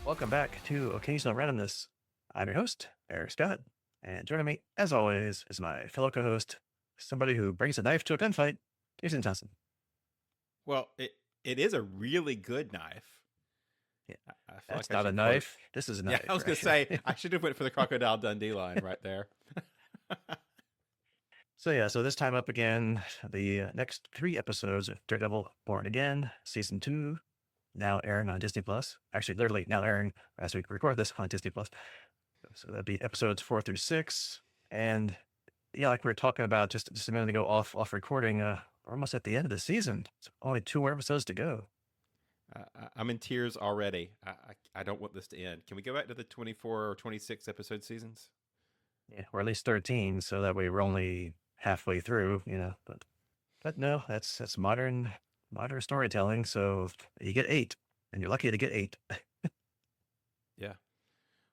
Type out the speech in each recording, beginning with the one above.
Welcome back to Occasional Randomness. I'm your host, Eric Scott, and joining me, as always, is my fellow co-host, somebody who brings a knife to a gunfight, Jason Johnson. Well, it is a really good knife. Yeah, I feel that's like I not a should quote. knife. This is a Yeah, I knife, was gonna say right? I should have went for the Crocodile Dundee line right there. So this time up again, the next 3 episodes of Daredevil: Born Again, season 2, now airing on Disney Plus. Actually, literally now airing as we record this on Disney Plus. So that'd be episodes 4 through 6, and yeah, like we were talking about just a minute ago off recording, we're almost at the end of the season. It's only 2 more episodes to go. I'm in tears already. I don't want this to end. Can we go back to the 24 or 26 episode seasons? Yeah, or at least 13, so that way we're only halfway through, but no, that's modern storytelling. So you get 8, and you're lucky to get 8, Yeah.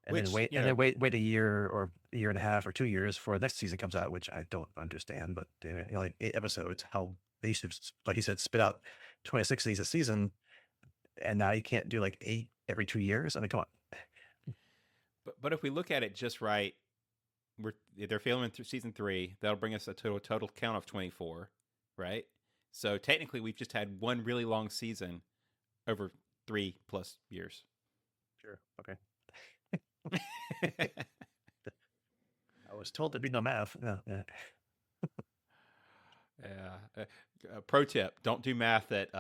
and then Which wait a year or a year and a half or 2 years for the next season comes out, which I don't understand. But like 8 episodes, how they should, like you said, spit out 26 of these a season, and now you can't do like 8 every 2 years. I mean, come on. but if we look at it just right, they're filming through season 3. That'll bring us a total count of 24, right? So technically, we've just had one really long season over 3+ years. Sure. Okay. I was told there'd be no math. Yeah, yeah. Yeah. Pro tip: don't do math at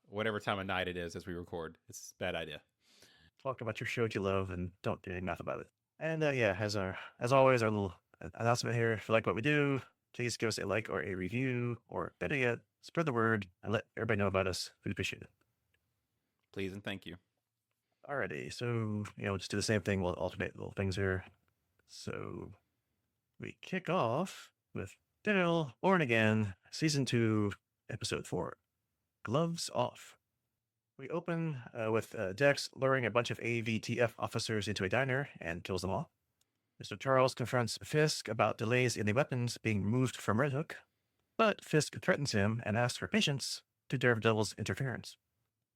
whatever time of night it is as we record. It's a bad idea. Talk about your shows you love and don't do any math about it. And yeah, as always, our little announcement here. If you like what we do, please give us a like or a review, or better yet, spread the word and let everybody know about us. We'd appreciate it. Please and thank you. Alrighty, so just do the same thing. We'll alternate little things here. So we kick off with Daredevil: Born Again, season 2, episode 4. Gloves off. We open with Dex luring a bunch of AVTF officers into a diner and kills them all. Mr. Charles confronts Fisk about delays in the weapons being removed from Red Hook, but Fisk threatens him and asks for patience to Daredevil's interference.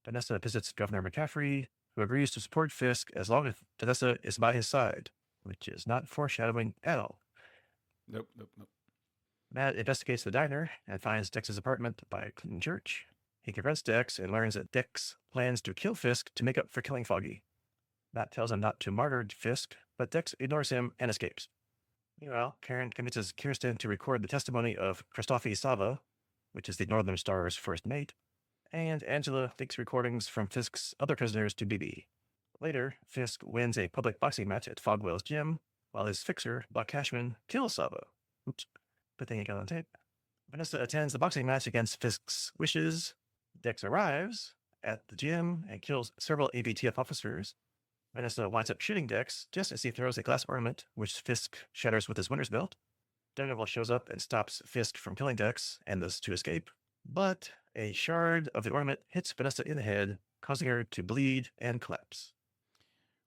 Vanessa visits Governor McCaffrey, who agrees to support Fisk as long as Vanessa is by his side, which is not foreshadowing at all. Nope, nope, nope. Matt investigates the diner and finds Dex's apartment by Clinton Church. He confronts Dex and learns that Dex plans to kill Fisk to make up for killing Foggy. Matt tells him not to martyr Fisk, but Dex ignores him and escapes. Meanwhile, Karen convinces Kirsten to record the testimony of Christophe Sava, which is the Northern Star's first mate, and Angela leaks recordings from Fisk's other prisoners to BB. Later, Fisk wins a public boxing match at Fogwell's gym, while his fixer, Buck Cashman, kills Sava. Oops, but then he got on tape. Vanessa attends the boxing match against Fisk's wishes. Dex arrives at the gym and kills several AVTF officers. Vanessa winds up shooting Dex just as he throws a glass ornament, which Fisk shatters with his winner's belt. Daredevil shows up and stops Fisk from killing Dex and thus to escape, but a shard of the ornament hits Vanessa in the head, causing her to bleed and collapse.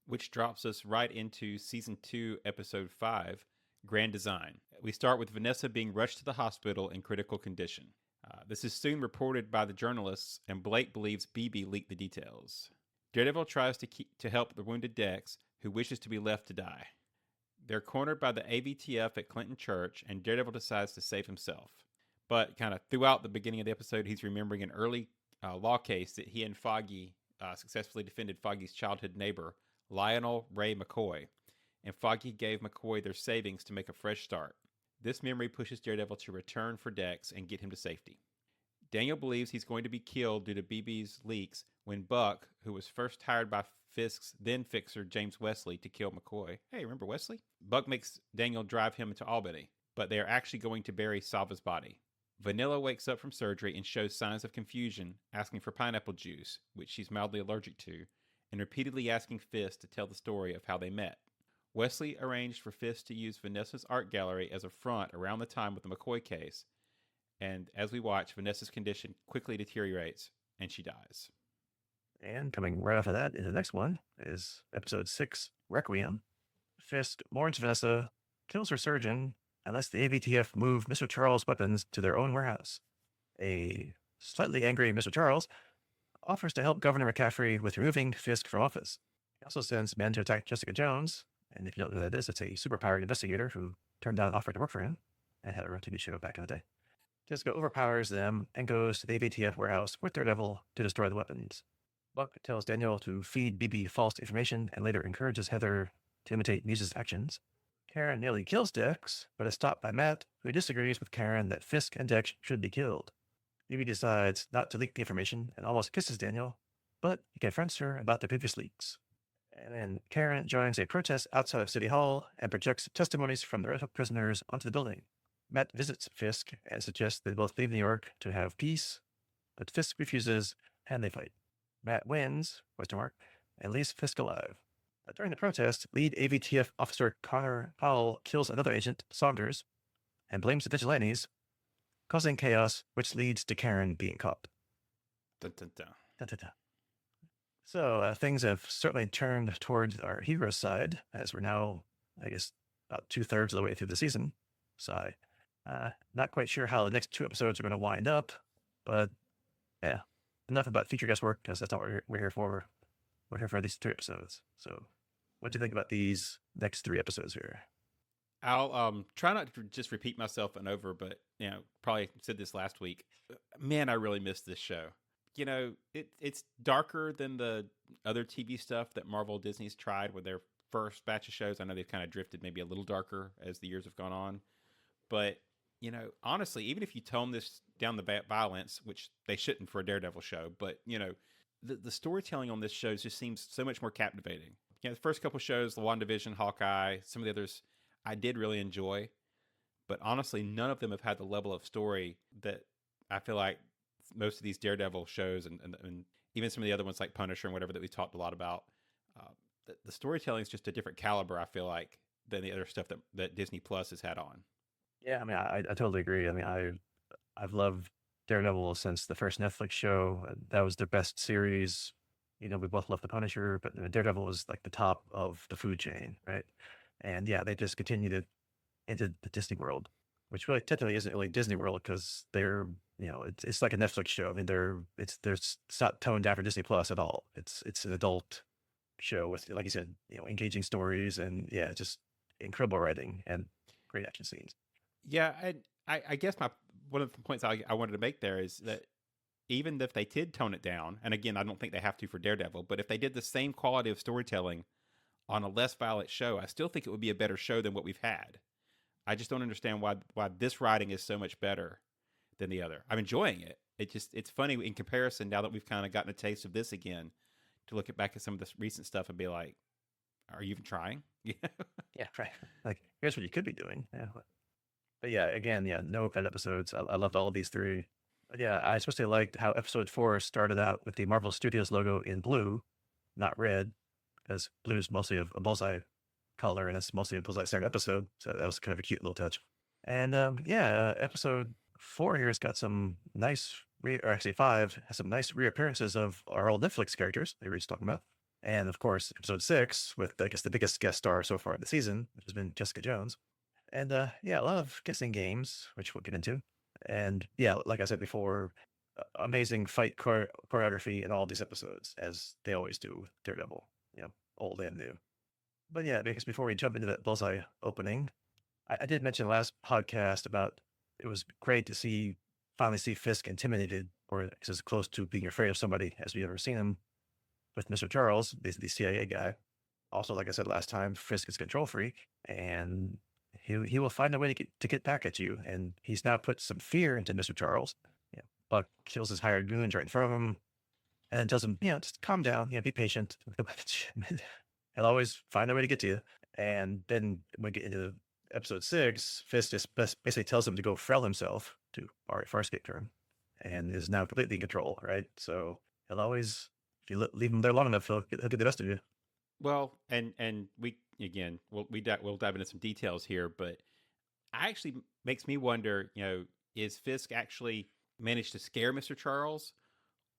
Which drops us right into season 2, episode 5, Grand Design. We start with Vanessa being rushed to the hospital in critical condition. This is soon reported by the journalists, and Blake believes BB leaked the details. Daredevil tries to help the wounded Dex, who wishes to be left to die. They're cornered by the AVTF at Clinton Church, and Daredevil decides to save himself. But kind of throughout the beginning of the episode, he's remembering an early law case that he and Foggy successfully defended Foggy's childhood neighbor, Lionel Ray McCoy, and Foggy gave McCoy their savings to make a fresh start. This memory pushes Daredevil to return for Dex and get him to safety. Daniel believes he's going to be killed due to BB's leaks when Buck, who was first hired by Fisk's then fixer James Wesley to kill McCoy. Hey, remember Wesley? Buck makes Daniel drive him to Albany, but they are actually going to bury Sava's body. Vanilla wakes up from surgery and shows signs of confusion, asking for pineapple juice, which she's mildly allergic to, and repeatedly asking Fisk to tell the story of how they met. Wesley arranged for Fisk to use Vanessa's art gallery as a front around the time of the McCoy case, and as we watch, Vanessa's condition quickly deteriorates, and she dies. And coming right after that is the next one, is episode 6, Requiem. Fisk mourns Vanessa, kills her surgeon, and lets the AVTF move Mr. Charles' weapons to their own warehouse. A slightly angry Mr. Charles offers to help Governor McCaffrey with removing Fisk from office. He also sends men to attack Jessica Jones. And if you don't know who that is, it's a superpowered investigator who turned down an offer to work for him and had a TV show back in the day. Jessica overpowers them and goes to the AVTF warehouse with Daredevil to destroy the weapons. Buck tells Daniel to feed BB false information and later encourages Heather to imitate Muse's actions. Karen nearly kills Dex, but is stopped by Matt, who disagrees with Karen that Fisk and Dex should be killed. BB decides not to leak the information and almost kisses Daniel, but he confronts her about the previous leaks. And then Karen joins a protest outside of City Hall and projects testimonies from the Red Hook prisoners onto the building. Matt visits Fisk and suggests they both leave New York to have peace, but Fisk refuses and they fight. Matt wins, and leaves Fisk alive. During the protest, lead AVTF officer Connor Howell kills another agent, Saunders, and blames the vigilantes, causing chaos, which leads to Karen being caught. Dun, dun, dun. Dun, dun, dun. So things have certainly turned towards our hero side, as we're now, I guess, about 2/3 of the way through the season. So not quite sure how the next 2 episodes are going to wind up, but yeah, enough about feature guesswork, because that's not what we're here for. We're here for these 3 episodes. So what do you think about these next 3 episodes here? I'll try not to just repeat myself and over, but probably said this last week. Man, I really missed this show. It's darker than the other TV stuff that Marvel Disney's tried with their first batch of shows. I know they've kind of drifted maybe a little darker as the years have gone on, but honestly, even if you tone this down the violence, which they shouldn't for a Daredevil show, but the storytelling on this show just seems so much more captivating. The first couple shows, the WandaVision, Hawkeye, some of the others, I did really enjoy, but honestly, none of them have had the level of story that I feel like most of these Daredevil shows and even some of the other ones like Punisher and whatever that we talked a lot about. The storytelling is just a different caliber, I feel like, than the other stuff that Disney Plus has had on. Yeah, I mean, I totally agree. I mean, I've loved Daredevil since the first Netflix show. That was the best series. We both loved the Punisher, but Daredevil was like the top of the food chain, right? And yeah, they just continued it into the Disney world, which really technically isn't really Disney World because they're, it's like a Netflix show. I mean, it's not toned down for Disney Plus at all. It's an adult show with, like you said, engaging stories and yeah, just incredible writing and great action scenes. Yeah, I guess one of the points I wanted to make there is that even if they did tone it down, and again, I don't think they have to for Daredevil, but if they did the same quality of storytelling on a less violent show, I still think it would be a better show than what we've had. I just don't understand why this writing is so much better than the other. I'm enjoying it. It's funny in comparison now that we've kind of gotten a taste of this again to look back at some of this recent stuff and be like, are you even trying? Yeah, right. Like, here's what you could be doing. Yeah. But yeah, again, yeah, no bad episodes. I loved all of these 3. But yeah, I especially liked how episode 4 started out with the Marvel Studios logo in blue, not red, because blue is mostly a Bullseye color, and it's mostly a Bullseye-centered episode. So that was kind of a cute little touch. And episode 4 here has got some nice, or actually 5 has some nice reappearances of our old Netflix characters they were just talking about. And of course, episode 6 with, I guess, the biggest guest star so far in the season, which has been Jessica Jones. And yeah, a lot of guessing games, which we'll get into. And yeah, like I said before, amazing fight choreography in all these episodes, as they always do with Daredevil, old and new. But yeah, because before we jump into that Bullseye opening, I did mention last podcast about it was great to finally see Fisk intimidated, or as close to being afraid of somebody as we've ever seen him with Mr. Charles, the CIA guy. Also, like I said last time, Fisk is a control freak, and he will find a way to get back at you. And he's now put some fear into Mr. Charles. Buck kills his hired goons right in front of him and tells him, just calm down, be patient. He'll always find a way to get to you. And then when we get into episode 6, Fisk just basically tells him to go frell himself, to borrow a Farscape term, and is now completely in control, right? So he'll always, if you leave him there long enough, he'll get the best of you. Well, and we again we'll dive into some details here, but actually makes me wonder, is Fisk actually managed to scare Mr. Charles,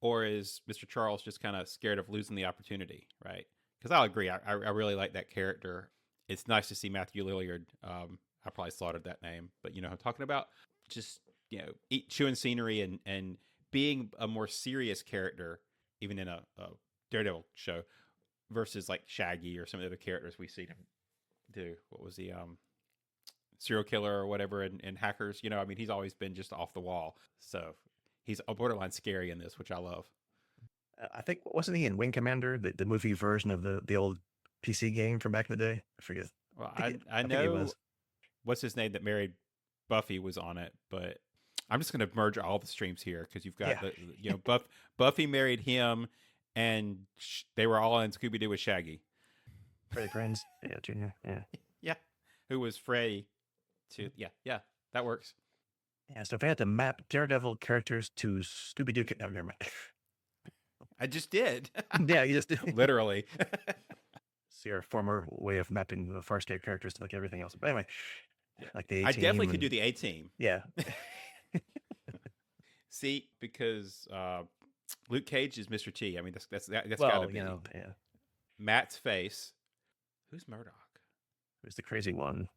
or is Mr. Charles just kind of scared of losing the opportunity, right? Because I'll agree, I really like that character. It's nice to see Matthew Lillard. I probably slaughtered that name, but I'm talking about just chewing scenery and being a more serious character, even in a Daredevil show, versus like Shaggy or some of the other characters we've seen him do. What was the serial killer or whatever in Hackers? You know, I mean, he's always been just off the wall. So he's a borderline scary in this, which I love. I think wasn't he in Wing Commander, the movie version of the old PC game from back in the day? I forget. Well, I I think he know was. what's his name that married Buffy was on it, but I'm just going to merge all the streams here because you've got Yeah, Buffy married him, and they were all in Scooby Doo with Shaggy. Freddie Prinze, yeah, Junior, yeah, Yeah, who was Freddy? Yeah, that works. yeah. So if I had to map Daredevil characters to Scooby Doo, no, never mind. I just did. Yeah, you just Literally. see our former way of mapping the Farscape characters to like everything else. But anyway, like the A I team. definitely could do the A team. Yeah, See, because Luke Cage is Mr. T. I mean, that's gotta well, be yeah. Matt's face. Who's Murdoch? Who's the crazy one?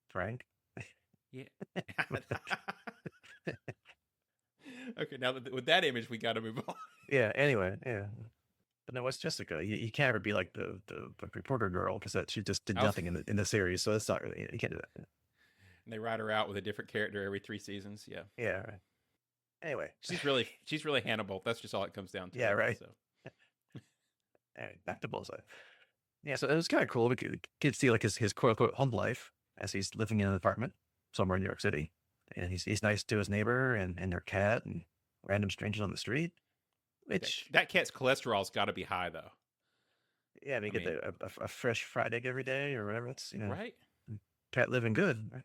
Frank. Yeah. Okay, now with that image, we got to move on. Yeah. Anyway, yeah. But no, what's Jessica? You can't ever be like the reporter girl because that she just did nothing in the series. So it's not really you can't do that. And they write her out with a different character every 3 seasons. Yeah. Yeah. Right. Anyway, She's really Hannibal. That's just all it comes down to. Yeah, right. So anyway, back to Bullseye. Yeah, so it was kind of cool. We could see like his quote unquote home life as he's living in an apartment somewhere in New York City, and he's nice to his neighbor and their cat and random strangers on the street. Which that cat's cholesterol's got to be high though. yeah, they get a fresh fried egg every day or whatever. It's right. Cat living good, right?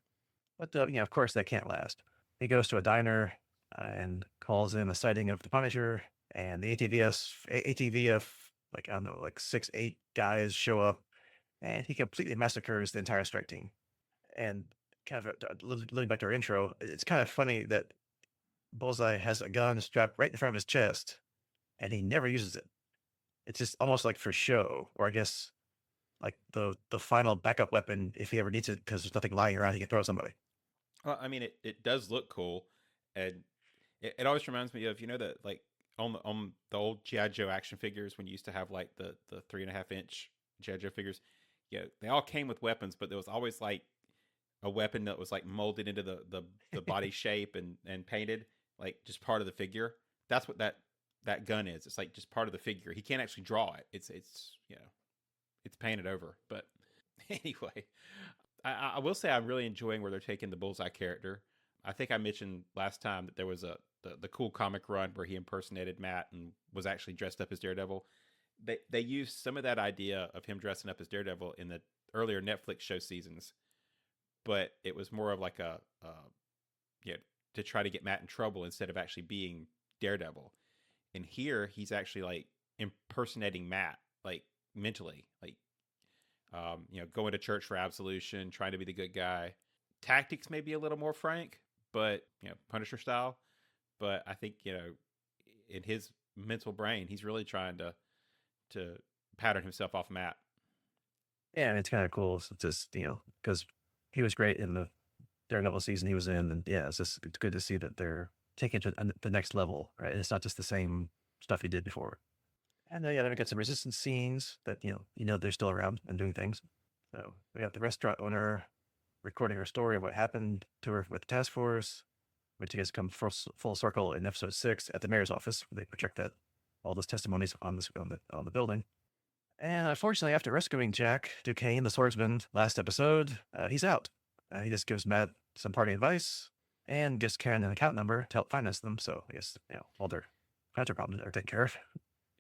But of course that can't last. He goes to a diner and calls in a sighting of the Punisher, and the ATVF, like I don't know, like 6-8 guys show up, and he completely massacres the entire strike team. And kind of leading back to our intro, it's kind of funny that Bullseye has a gun strapped right in front of his chest, and he never uses it. It's just almost like for show, or I guess like the final backup weapon if he ever needs it because there's nothing lying around he can throw at somebody. Well, I mean, it does look cool, and it always reminds me of that like on the old G.I. Joe action figures when you used to have like the 3.5-inch G.I. Joe figures. Yeah, they all came with weapons, but there was always like a weapon that was like molded into the body shape and painted like just part of the figure. That's what that gun is. It's like just part of the figure. He can't actually draw it. It's it's painted over. But anyway, I will say I'm really enjoying where they're taking the Bullseye character. I think I mentioned last time that there was the cool comic run where he impersonated Matt and was actually dressed up as Daredevil. They used some of that idea of him dressing up as Daredevil in the earlier Netflix show seasons, but it was more of like to try to get Matt in trouble instead of actually being Daredevil. And here he's actually like impersonating Matt, like mentally, like going to church for absolution, trying to be the good guy. Tactics may be a little more frank, but Punisher style. But I think in his mental brain, he's really trying to pattern himself off Matt. Yeah, and it's kind of cool. So just because he was great in the Daredevil season he was in, and yeah, it's good to see that they're taking it to the next level, right? And it's not just the same stuff he did before. And then we got some resistance scenes that they're still around and doing things. So we got the restaurant owner recording her story of what happened to her with the task force, which has come full circle in episode 6 at the mayor's office, where they project all those testimonies on the building. And unfortunately, after rescuing Jack Duquesne, the swordsman, last episode, he's out. He just gives Matt some parting advice and gives Karen an account number to help finance them. So I guess all their financial problems are taken care of.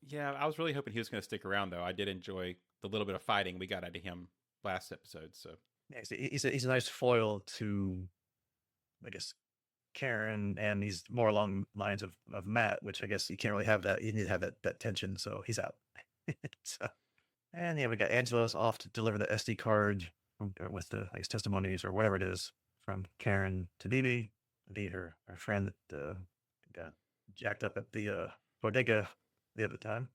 Yeah, I was really hoping he was going to stick around, though. I did enjoy the little bit of fighting we got out of him last episode. So yeah, he's a nice foil to, I guess, Karen, and he's more along the lines of Matt, which I guess you can't really have that. You need to have that tension. So he's out. So, and we got Angela's off to deliver the SD card with the testimonies or whatever it is from Karen to Bibi, her friend that got jacked up at the bodega the other time.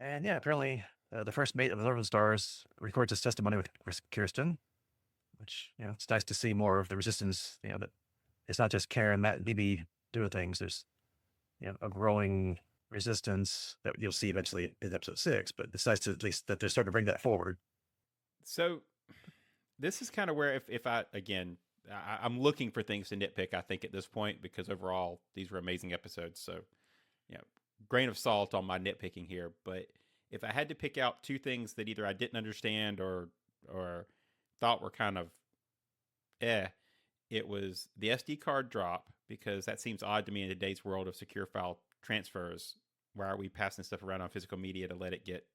And yeah, apparently the first mate of the Northern Stars records his testimony with Kirsten, which it's nice to see more of the resistance. That it's not just Karen, Matt, and Bibi doing things. There's a growing resistance that you'll see eventually in episode 6, but decides to at least that they're starting to bring that forward. So this is kind of where if I again I'm looking for things to nitpick, I think, at this point, because overall these were amazing episodes. So, you know, grain of salt on my nitpicking here. But if I had to pick out two things that either I didn't understand or thought were kind of it was the SD card drop, because that seems odd to me in today's world of secure file transfers. Why are we passing stuff around on physical media to let it get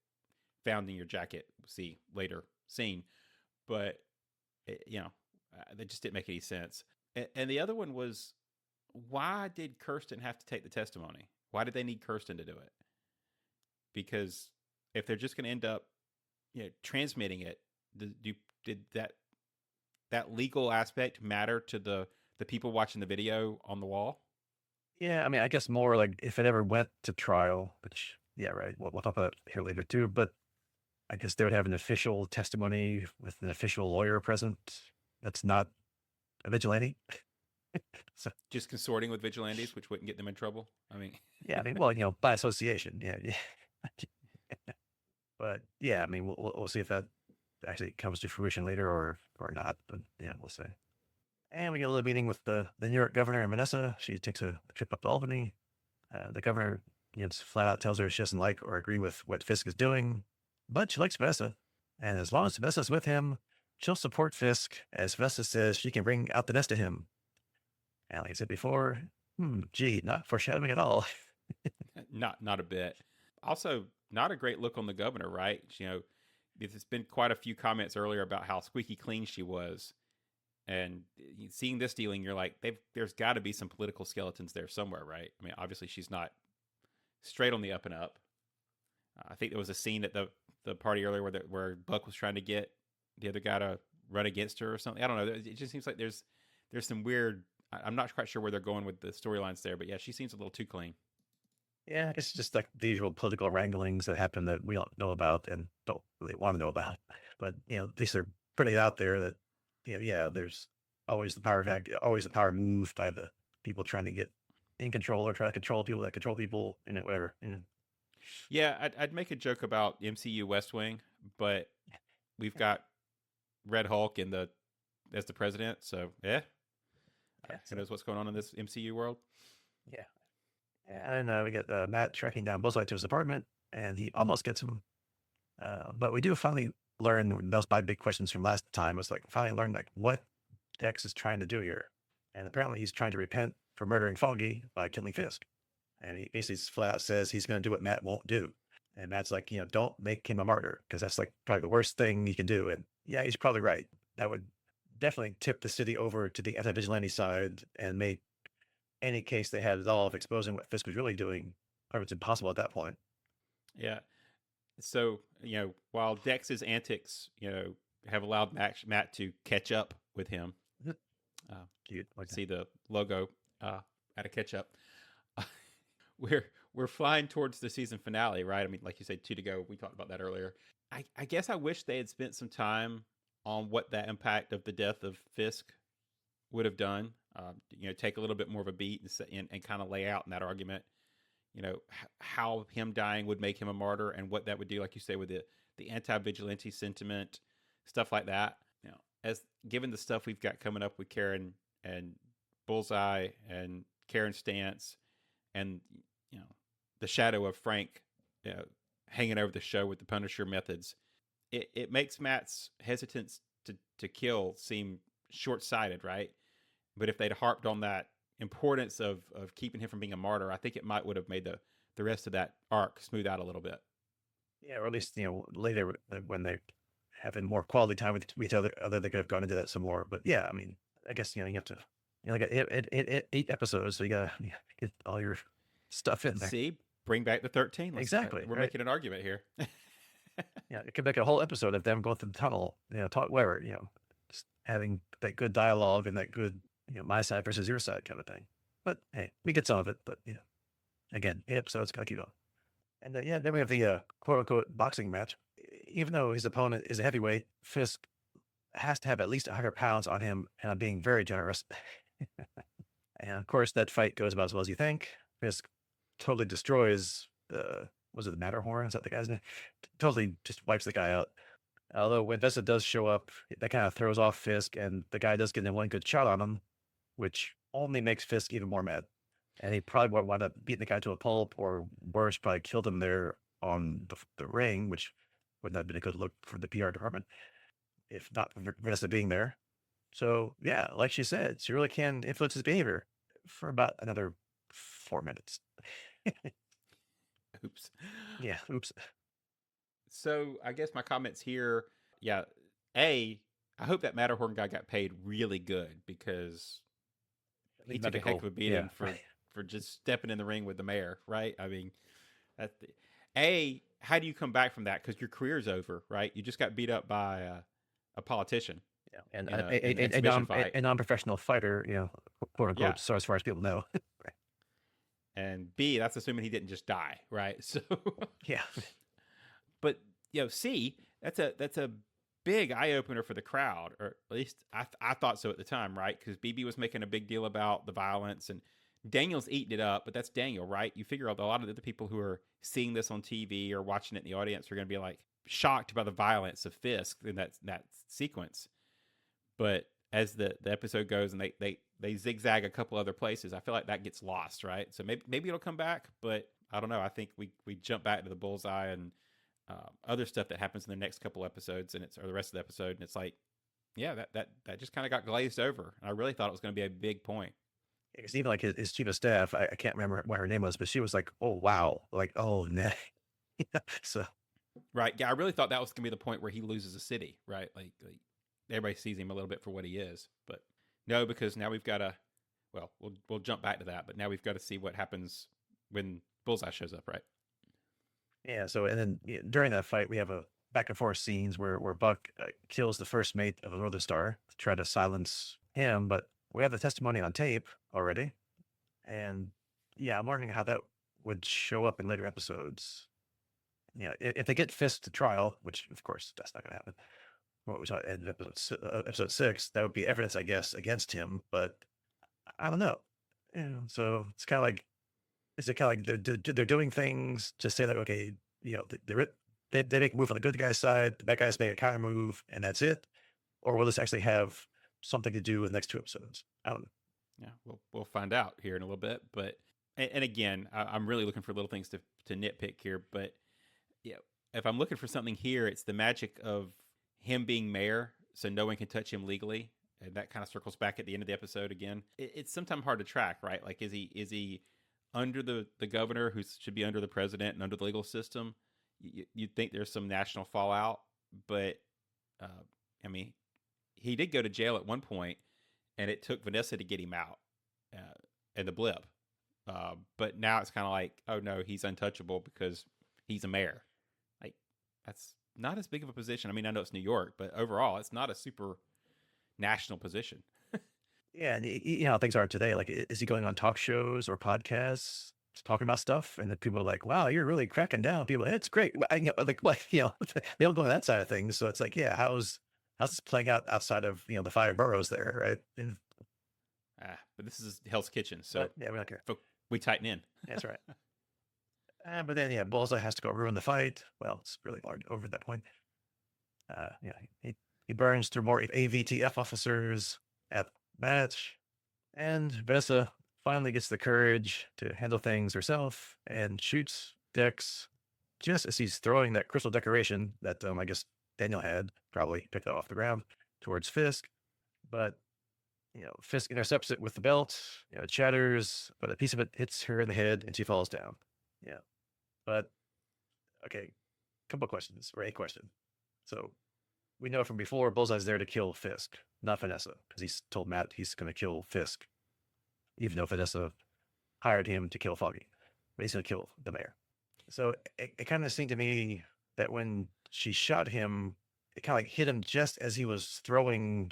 found in your jacket? See later scene, but that just didn't make any sense. And the other one was, why did Kirsten have to take the testimony? Why did they need Kirsten to do it? Because if they're just going to end up, transmitting it, did that legal aspect matter to the people watching the video on the wall? Yeah, I mean, I guess more like if it ever went to trial, which, yeah, right. We'll talk about it here later too. But I guess they would have an official testimony with an official lawyer present. That's not a vigilante. So, Just consorting with vigilantes, which wouldn't get them in trouble. I mean, yeah, I mean, well, by association, yeah, yeah. But yeah, I mean, we'll see if that actually comes to fruition later or not. But yeah, we'll see. And we get a little meeting with the New York governor and Vanessa. She takes a trip up to Albany. The governor, flat out tells her she doesn't like or agree with what Fisk is doing, but she likes Vanessa. And as long as Vanessa's with him, she'll support Fisk, as Vanessa says she can bring out the nest to him. And like I said before, gee, not foreshadowing at all. not a bit. Also, not a great look on the governor, right? There's been quite a few comments earlier about how squeaky clean she was. And seeing this dealing, you're like, there's got to be some political skeletons there somewhere, right? I mean, obviously she's not straight on the up and up. I think there was a scene at the party earlier where Buck was trying to get the other guy to run against her or something. I don't know. It just seems like there's some weird. I'm not quite sure where they're going with the storylines there, but yeah, she seems a little too clean. Yeah, I guess it's just like the usual political wranglings that happen that we don't know about and don't really want to know about. But these are pretty out there that yeah, there's always the power fact, always the power move by the people trying to get in control or try to control people that control people, whatever. Yeah, I'd make a joke about MCU West Wing, but we've got Red Hulk as the president, so yeah. Who knows what's going on in this MCU world? Yeah. And we get Matt tracking down Bullseye to his apartment, and he almost gets him. But we do finally learn, those my big questions from last time was like, finally learn like what Dex is trying to do here. And apparently he's trying to repent for murdering Foggy by killing Fisk. And he basically flat out says he's going to do what Matt won't do. And Matt's like, don't make him a martyr, because that's like probably the worst thing you can do. And yeah, he's probably right. That would definitely tip the city over to the anti-vigilante side and make any case they had at all of exposing what Fisk was really doing, or it's impossible at that point. Yeah. So, while Dex's antics, have allowed Matt to catch up with him. See the logo at a catch up. We're flying towards the season finale, right? I mean, like you said, 2 to go. We talked about that earlier. I guess I wish they had spent some time on what that impact of the death of Fisk would have done. Take a little bit more of a beat and kind of lay out in that argument, how him dying would make him a martyr and what that would do, like you say, with the anti-vigilante sentiment, stuff like that. As given the stuff we've got coming up with Karen and Bullseye and Karen Stantz and, the shadow of Frank hanging over the show with the Punisher methods, it makes Matt's hesitance to kill seem short-sighted, right? But if they'd harped on that importance of keeping him from being a martyr, I think it would have made the rest of that arc smooth out a little bit. Yeah, or at least, later when they having more quality time with each other, they could have gone into that some more. But yeah, I mean, I guess, you have to, like 8 episodes, so you got to get all your stuff in there. See, bring back the 13. Exactly. We're making an argument here. Yeah, it could make a whole episode of them going through the tunnel, talk whatever, just having that good dialogue and that good, my side versus your side kind of thing. But hey, we get some of it, but again, 8 episodes, gotta keep going. And then we have the quote unquote boxing match. Even though his opponent is a heavyweight, Fisk has to have at least 100 pounds on him, and I'm being very generous. And of course, that fight goes about as well as you think. Fisk totally destroys was it the Matterhorn? Is that the guy's name? Totally just wipes the guy out. Although when Vesta does show up, that kind of throws off Fisk, and the guy does get in one good shot on him, which only makes Fisk even more mad. And he probably would wind up beating the guy to a pulp, or worse, probably killed him there on the ring, which would not have been a good look for the PR department if not for Vanessa being there. So yeah, like she said, she really can influence his behavior for about another 4 minutes. Oops. Yeah, oops. So I guess my comments here, yeah, I hope that Matterhorn guy got paid really good because he took a heck of a beating for just stepping in the ring with the mayor, right? I mean, how do you come back from that? Because your career's over, right? You just got beat up by a politician. Yeah, and in an exhibition fight. A non-professional fighter, quote unquote. Yeah. So as far as people know, right. And B, that's assuming he didn't just die, right? So yeah. But C, that's a big eye opener for the crowd, or at least I thought so at the time, right? Because BB was making a big deal about the violence, and Daniel's eating it up, but that's Daniel, right? You figure out a lot of the people who are seeing this on TV or watching it in the audience are going to be like shocked by the violence of Fisk in that sequence. But as the episode goes and they zigzag a couple other places, I feel like that gets lost, right? So maybe it'll come back, but I don't know. I think we jump back to the Bullseye and other stuff that happens in the next couple episodes, or the rest of the episode, and it's like, yeah, that just kind of got glazed over. And I really thought it was going to be a big point. Because even like his chief of staff, I can't remember what her name was, but she was like, "Oh wow," like, "Oh no." So right, yeah, I really thought that was going to be the point where he loses a city, right? Like everybody sees him a little bit for what he is, but no, because now we've got to. Well, we'll jump back to that, but now we've got to see what happens when Bullseye shows up, right? yeah. So and then during that fight, we have a back and forth scenes where Buck kills the first mate of the Northern Star to try to silence him, but we have the testimony on tape already, and yeah, I'm wondering how that would show up in later episodes. Yeah, if they get Fisk to trial, which of course that's not going to happen. What we saw in episode 6, that would be evidence, I guess, against him. But I don't know. So it's kind of like, is it kind of like they're doing things to say like, okay, they make a move on the good guy's side, the bad guys make a counter move, and that's it, or will this actually have something to do with the next 2 episodes? I don't know. Yeah, we'll find out here in a little bit. But and again, I'm really looking for little things to nitpick here. But yeah, if I'm looking for something here, it's the magic of him being mayor, so no one can touch him legally, and that kind of circles back at the end of the episode again. It's sometimes hard to track, right? Like, is he under the governor, who should be under the president and under the legal system? You'd think there's some national fallout, but I mean, he did go to jail at one point, and it took Vanessa to get him out in the blip. But now it's kind of like, oh no, he's untouchable because he's a mayor. Like, that's not as big of a position. I mean, I know it's New York, but overall, it's not a super national position. Yeah, and you know how things are today. Like, is he going on talk shows or podcasts talking about stuff? And then people are like, "Wow, you're really cracking down." People, it's great. Like, what? They don't go on that side of things. So it's like, yeah, how's this playing out outside of the 5 boroughs there, right? And, but this is Hell's Kitchen, so yeah, we don't care. We tighten in. That's right. But then, yeah, Bullseye has to go ruin the fight. Well, it's really hard over at that point. Yeah, he burns through more AVTF officers at match, and Vanessa finally gets the courage to handle things herself and shoots Dex just as he's throwing that crystal decoration that I guess Daniel had probably picked off the ground towards Fisk. But Fisk intercepts it with the belt. It shatters, but a piece of it hits her in the head and she falls down. Yeah. But okay, couple questions, or a question. So we know from before Bullseye's there to kill Fisk, not Vanessa, because he's told Matt he's going to kill Fisk, even though Vanessa hired him to kill Foggy. But he's going to kill the mayor. So it kind of seemed to me that when she shot him, it kind of like hit him just as he was throwing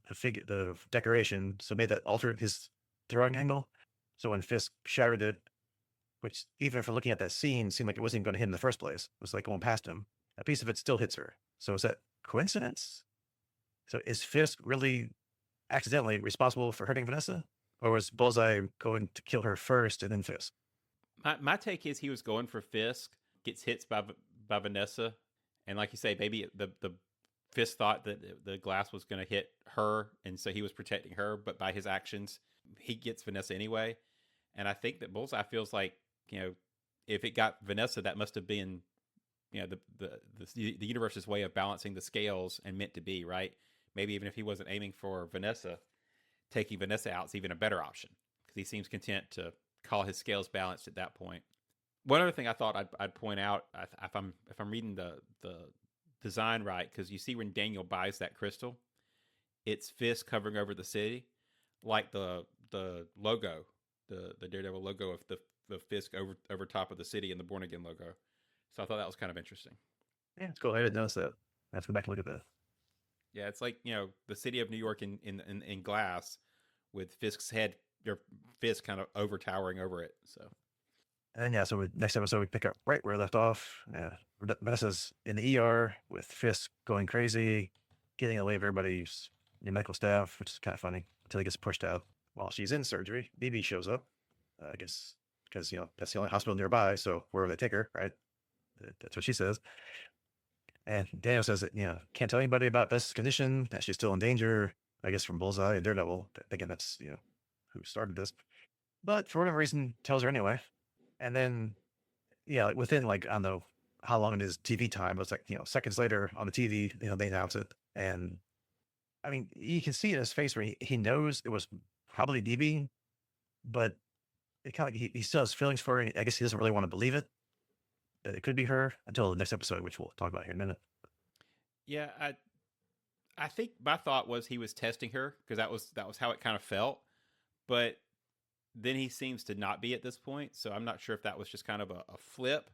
the decoration, so made that alter his throwing angle. So when Fisk shattered it, which even for looking at that scene, seemed like it wasn't even going to hit him in the first place. It was like going past him. A piece of it still hits her. So is that coincidence? So is Fisk really accidentally responsible for hurting Vanessa? Or was Bullseye going to kill her first and then Fisk? My take is he was going for Fisk, gets hit by Vanessa, and like you say, maybe the Fisk thought that the glass was going to hit her, and so he was protecting her. But by his actions, he gets Vanessa anyway. And I think that Bullseye feels like, if it got Vanessa, that must have been, the universe's way of balancing the scales and meant to be, right. Maybe even if he wasn't aiming for Vanessa, taking Vanessa out is even a better option because he seems content to call his scales balanced at that point. One other thing I thought I'd point out, if I'm reading the design right, because you see when Daniel buys that crystal, it's Fisk hovering over the city, like the logo, the Daredevil logo of the Fisk over top of the city and the Born Again logo. So I thought that was kind of interesting. Yeah, it's cool. I didn't notice that. I have to go back and look at that. Yeah, it's like, the city of New York in glass with Fisk's head, your Fisk kind of towering over it. So And yeah, so next episode we pick up right where we left off. Yeah, Vanessa's in the ER with Fisk going crazy, getting away with everybody's medical staff, which is kind of funny until he gets pushed out. While she's in surgery, BB shows up. I guess because that's the only hospital nearby, so wherever they take her, right? That's what she says. And Daniel says that can't tell anybody about Vesta's condition, that she's still in danger. I guess from Bullseye and Daredevil, thinking that's who started this. But for whatever reason, tells her anyway. And then like within I don't know how long it is TV time, but it's like seconds later on the TV, they announce it, and I mean you can see in his face where he knows it was probably DB, but it kind of he still has feelings for it. I guess he doesn't really want to believe it that it could be her until the next episode, which we'll talk about here in a minute. yeah, I think my thought was he was testing her because that was how it kind of felt, but then he seems to not be at this point. So I'm not sure if that was just kind of a flip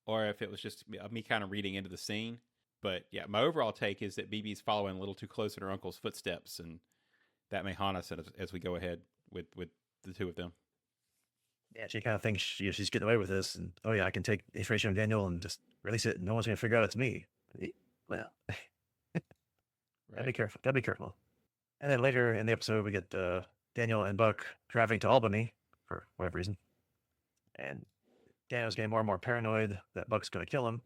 or if it was just me kind of reading into the scene. But yeah, my overall take is that BB's following a little too close in her uncle's footsteps, and that may haunt us as we go ahead with the two of them. Yeah, she kind of thinks she's getting away with this, and oh yeah, I can take information of Daniel and just release it, and no one's gonna figure out it's me. Well, gotta be Right. careful. Gotta be careful. And then later in the episode, we get Daniel and Buck driving to Albany for whatever reason, and Daniel's getting more and more paranoid that Buck's going to kill him.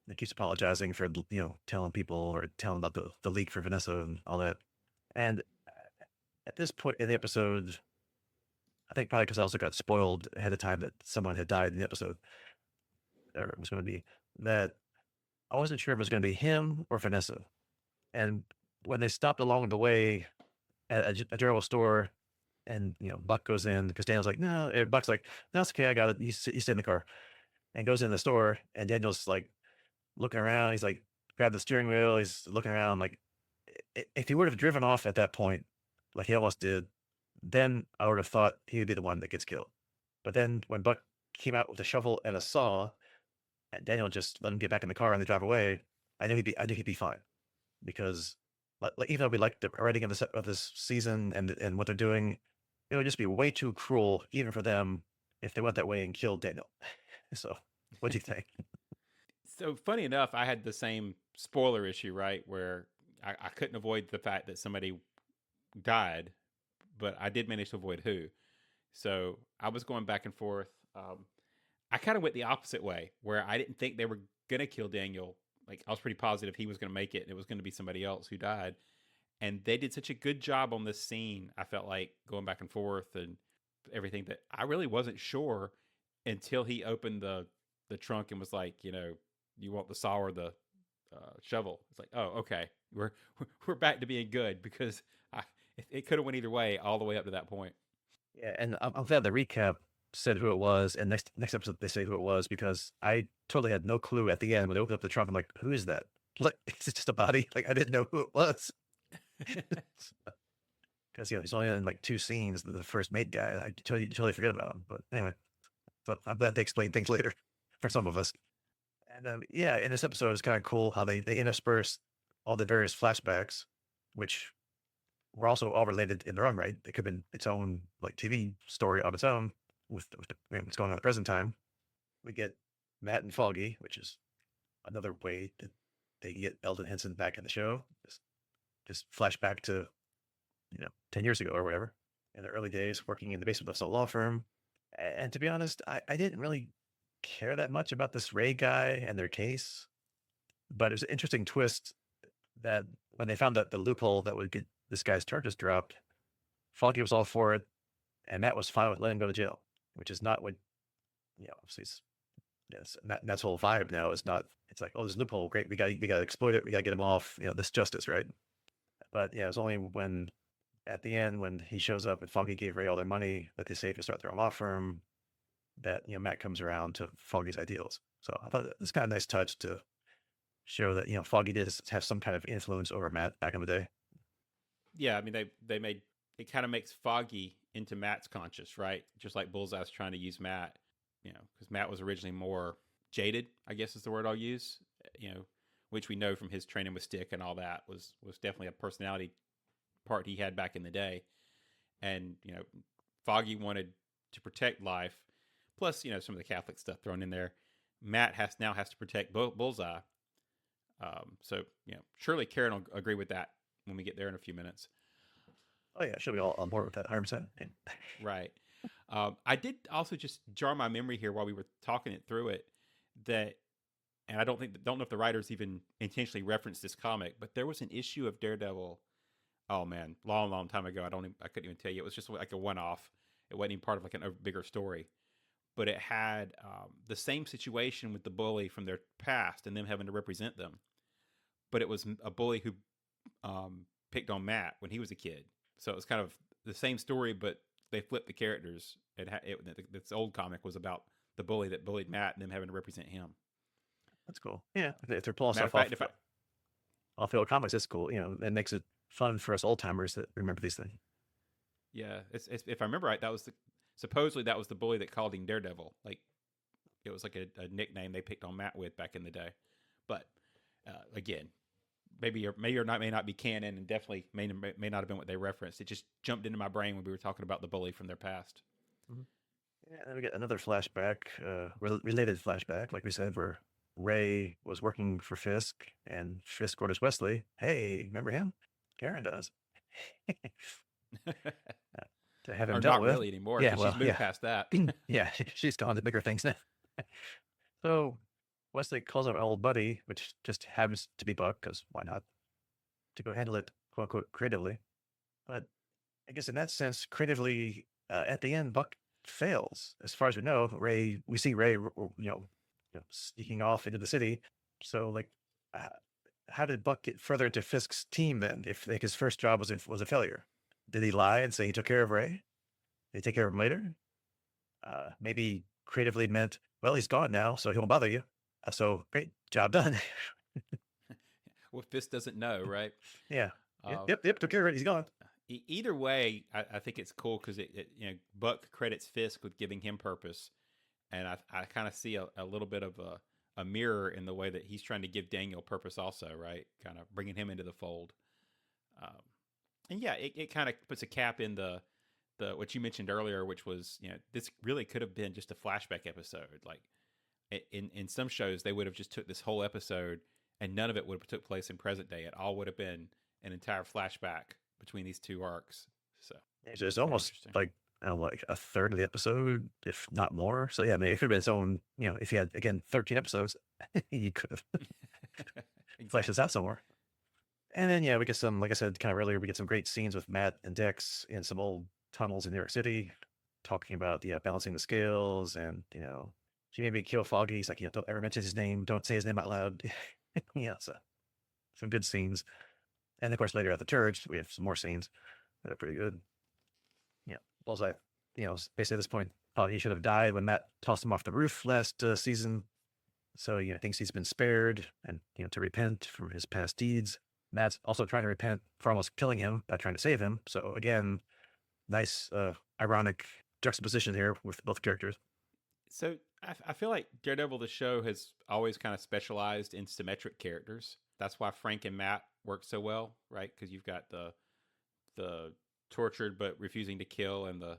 He keeps apologizing for telling people or telling about the leak for Vanessa and all that. And at this point in the episode, I think probably because I also got spoiled ahead of time that someone had died in the episode, or it was going to be that I wasn't sure if it was going to be him or Vanessa. And when they stopped along the way at a general store, and Buck goes in because Daniel's like, no, Buck's like, no, it's okay, I got it. You stay in the car, and goes in the store, and Daniel's like looking around. He's like, grabbed the steering wheel. He's looking around. Like, if he would have driven off at that point, like he almost did, then I would have thought he would be the one that gets killed. But then when Buck came out with a shovel and a saw, and Daniel just let him get back in the car and they drive away, I knew he'd be fine because, even though we like the writing of this season and what they're doing, it would just be way too cruel even for them if they went that way and killed Daniel. So, what do you think? So funny enough, I had the same spoiler issue, right, where I couldn't avoid the fact that somebody died, but I did manage to avoid who. So I was going back and forth. I kind of went the opposite way, where I didn't think they were gonna kill Daniel. Like I was pretty positive he was gonna make it, and it was gonna be somebody else who died. And they did such a good job on this scene. I felt like going back and forth and everything that I really wasn't sure until he opened the trunk and was like, you want the saw or the shovel? It's like, oh, okay, we're back to being good because it could have went either way all the way up to that point. Yeah, and I'm glad the recap said who it was, and next episode they say who it was because I totally had no clue at the end when they opened up the trunk. I'm like, who is that? Like, is it just a body? Like, I didn't know who it was because he's only in like two scenes. The first mate guy, I totally forget about him. But anyway, but I'm glad they explain things later for some of us. And yeah, in this episode, it's kind of cool how they intersperse all the various flashbacks, which were also all related in their own right. It could have been its own like TV story on its own with what's going on at the present time. We get Matt and Foggy, which is another way that they get Eldon Henson back in the show. Just flashback to 10 years ago or whatever, in the early days, working in the basement of some law firm. And to be honest, I didn't really care that much about this Ray guy and their case, but it was an interesting twist that when they found that the loophole that would get this guy's charges dropped, Foggy was all for it, and Matt was fine with letting him go to jail, which is not what, obviously, yes, and that's the whole vibe now. Is not, it's like, oh, this loophole, great, we got to exploit it, we got to get him off, this justice, right? But yeah, it's only when at the end when he shows up and Foggy gave Ray all their money that they saved to start their own law firm that Matt comes around to Foggy's ideals. So I thought it's kind of a nice touch to show that Foggy did have some kind of influence over Matt back in the day. Yeah, I mean they made it kind of makes Foggy into Matt's conscious, right? Just like Bullseye's trying to use Matt, because Matt was originally more jaded, I guess is the word I'll use, which we know from his training with Stick and all that was definitely a personality part he had back in the day. And Foggy wanted to protect life, plus some of the Catholic stuff thrown in there. Matt now has to protect Bullseye. So surely Karen will agree with that when we get there in a few minutes. Oh yeah, she'll be all on board with that 100%. Right. I did also just jar my memory here while we were talking it through it that, and I don't know if the writers even intentionally referenced this comic, but there was an issue of Daredevil. Oh man, long time ago. I couldn't even tell you. It was just like a one-off. It wasn't even part of like a bigger story, but it had the same situation with the bully from their past and them having to represent them. But it was a bully who picked on Matt when he was a kid. So it was kind of the same story, but they flipped the characters. This old comic was about the bully that bullied Matt and them having to represent him. That's cool. Yeah, if they're pulling Matter stuff of fact, off the old comics, it's cool. It makes it fun for us old timers that remember these things. Yeah, it's, if I remember right, supposedly that was the bully that called him Daredevil. Like it was like a nickname they picked on Matt with back in the day. But again, may not be canon, and definitely may not have been what they referenced. It just jumped into my brain when we were talking about the bully from their past. Mm-hmm. Yeah, and then we get another flashback, related flashback, like we said, where Ray was working for Fisk, and Fisk orders Wesley, "Hey, remember him? Karen does." To have him or dealt not with. really anymore. Yeah, She's moved past that. Yeah, she's gone to bigger things now. So Wesley calls up an old buddy, which just happens to be Buck, because why not? To go handle it, quote unquote, creatively. But I guess in that sense, creatively, at the end, Buck fails. As far as we know, we see Ray, sneaking off into the city. So, like, how did Buck get further into Fisk's team then? If like his first job was a failure, did he lie and say he took care of Ray? Did he take care of him later? Maybe creatively meant, well, he's gone now, so he won't bother you. So great job done. Well, Fisk doesn't know, right? Yeah. Yep. Took care of it. He's gone. Either way, I think it's cool because Buck credits Fisk with giving him purpose, and I kind of see a little bit of a mirror in the way that he's trying to give Daniel purpose also, right? Kind of bringing him into the fold. And yeah, it kind of puts a cap in the what you mentioned earlier, which was this really could have been just a flashback episode. Like in some shows, they would have just took this whole episode and none of it would have took place in present day. It all would have been an entire flashback between these two arcs. So it's almost like a third of the episode, if not more. So yeah, I mean, it could have been its own. If you had again 13 episodes, you could have fleshed this out somewhere. And then we get some, like I said kind of earlier, we get some great scenes with Matt and Dex in some old tunnels in New York City, talking about balancing the scales, and she made me kill Foggy. He's like, don't ever mention his name, don't say his name out loud. So some good scenes. And of course, later at the church, we have some more scenes that are pretty good. Bullseye, basically at this point, he should have died when Matt tossed him off the roof last season. So, thinks he's been spared and, to repent from his past deeds. Matt's also trying to repent for almost killing him by trying to save him. So again, nice, ironic juxtaposition here with both characters. So I feel like Daredevil, the show, has always kind of specialized in symmetric characters. That's why Frank and Matt work so well, right? Because you've got the tortured but refusing to kill and the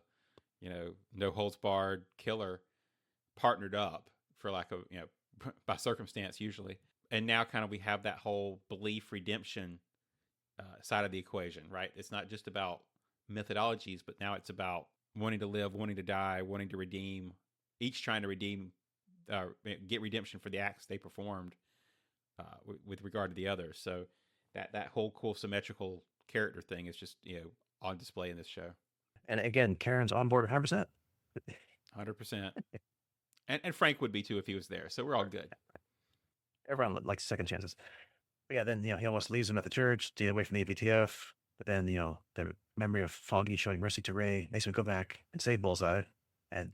no holds barred killer partnered up, for lack of by circumstance usually. And now kind of we have that whole belief redemption side of the equation, right? It's not just about methodologies, but now it's about wanting to live, wanting to die, wanting to redeem, each trying to get redemption for the acts they performed with regard to the others. So that whole cool symmetrical character thing is just on display in this show. And again, Karen's on board 100%. 100%. And Frank would be too if he was there. So we're all good. Everyone likes second chances. But yeah, then he almost leaves him at the church to get away from the ABTF. But then the memory of Foggy showing mercy to Ray makes him go back and save Bullseye. And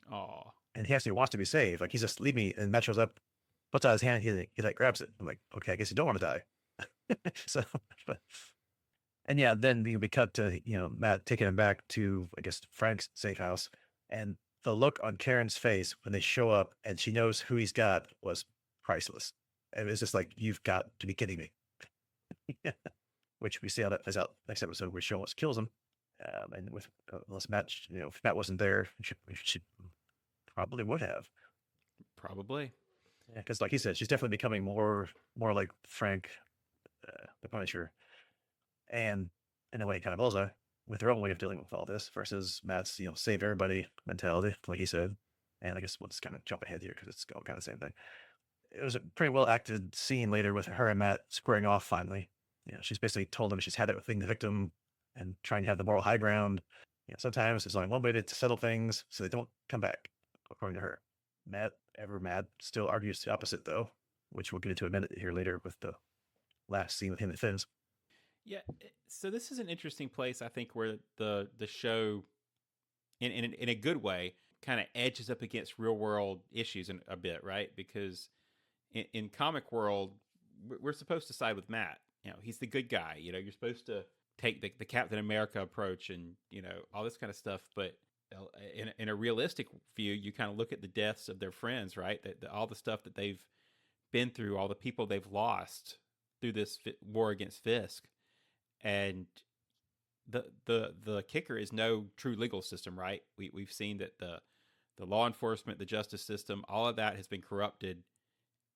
he actually wants to be saved. Like, he's just leave me, and Matt shows up, puts out his hand, he like grabs it. I'm like, okay, I guess you don't want to die. So, and yeah, then we cut to Matt taking him back to, I guess, Frank's safe house, and the look on Karen's face when they show up and she knows who he's got was priceless. And it was just like, you've got to be kidding me. Which we see how that plays out next episode, where she almost kills him. And with unless Matt, if Matt wasn't there, she probably would have. Probably. Yeah, because like he said, she's definitely becoming more like Frank, the Punisher, and in a way, kind of Bullseye, with her own way of dealing with all this versus Matt's, save everybody mentality, like he said. And I guess we'll just kind of jump ahead here because it's all kind of the same thing. It was a pretty well acted scene later with her and Matt squaring off finally. She's basically told him she's had it with being the victim and trying to have the moral high ground. Sometimes there's only one way to settle things so they don't come back, according to her. Matt still argues the opposite, though, which we'll get into a minute here later with the last scene with him and Finn's. Yeah, so this is an interesting place, I think, where the show, in a good way, kind of edges up against real world issues a bit, right? Because in comic world, we're supposed to side with Matt. He's the good guy. You're supposed to take the Captain America approach and all this kind of stuff. But in a realistic view, you kind of look at the deaths of their friends, right? All the stuff that they've been through, all the people they've lost through this war against Fisk, and the kicker is no true legal system, right? We've seen that the law enforcement, the justice system, all of that has been corrupted,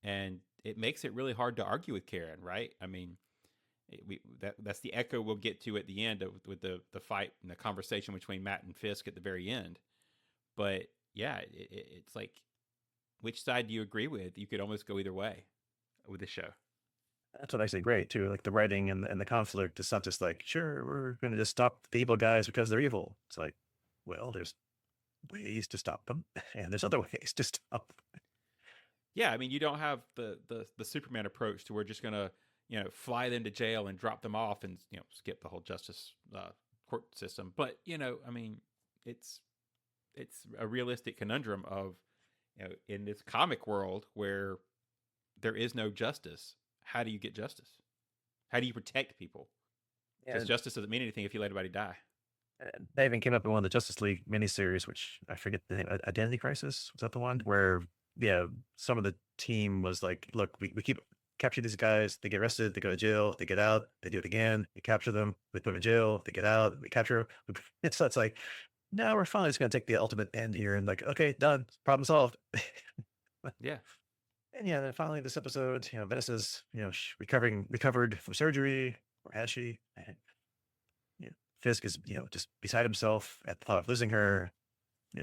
and it makes it really hard to argue with Karen, right? I mean, that's the echo we'll get to at the end with the fight and the conversation between Matt and Fisk at the very end. But yeah, it's like, which side do you agree with? You could almost go either way with the show. That's what I say great too. Like the writing and the conflict is not just like, sure, we're going to just stop the evil guys because they're evil. It's like, well, there's ways to stop them, and there's other ways to stop them. Yeah, I mean, you don't have the Superman approach to we're just going to fly them to jail and drop them off and skip the whole justice court system. But I mean, it's a realistic conundrum of in this comic world where there is no justice. How do you get justice? How do you protect people? Because justice doesn't mean anything if you let anybody die. That even came up in one of the Justice League miniseries, which I forget the name. Identity Crisis, was that the one where some of the team was like, look, we keep capture these guys, they get arrested, they go to jail, they get out, they do it again, we capture them, we put them in jail, they get out, we capture them. It's like, no, we're finally just going to take the ultimate end here and like, okay, done, problem solved. Yeah. And then finally this episode, Vanessa's, recovered from surgery, or has she? And, Fisk is, just beside himself at the thought of losing her.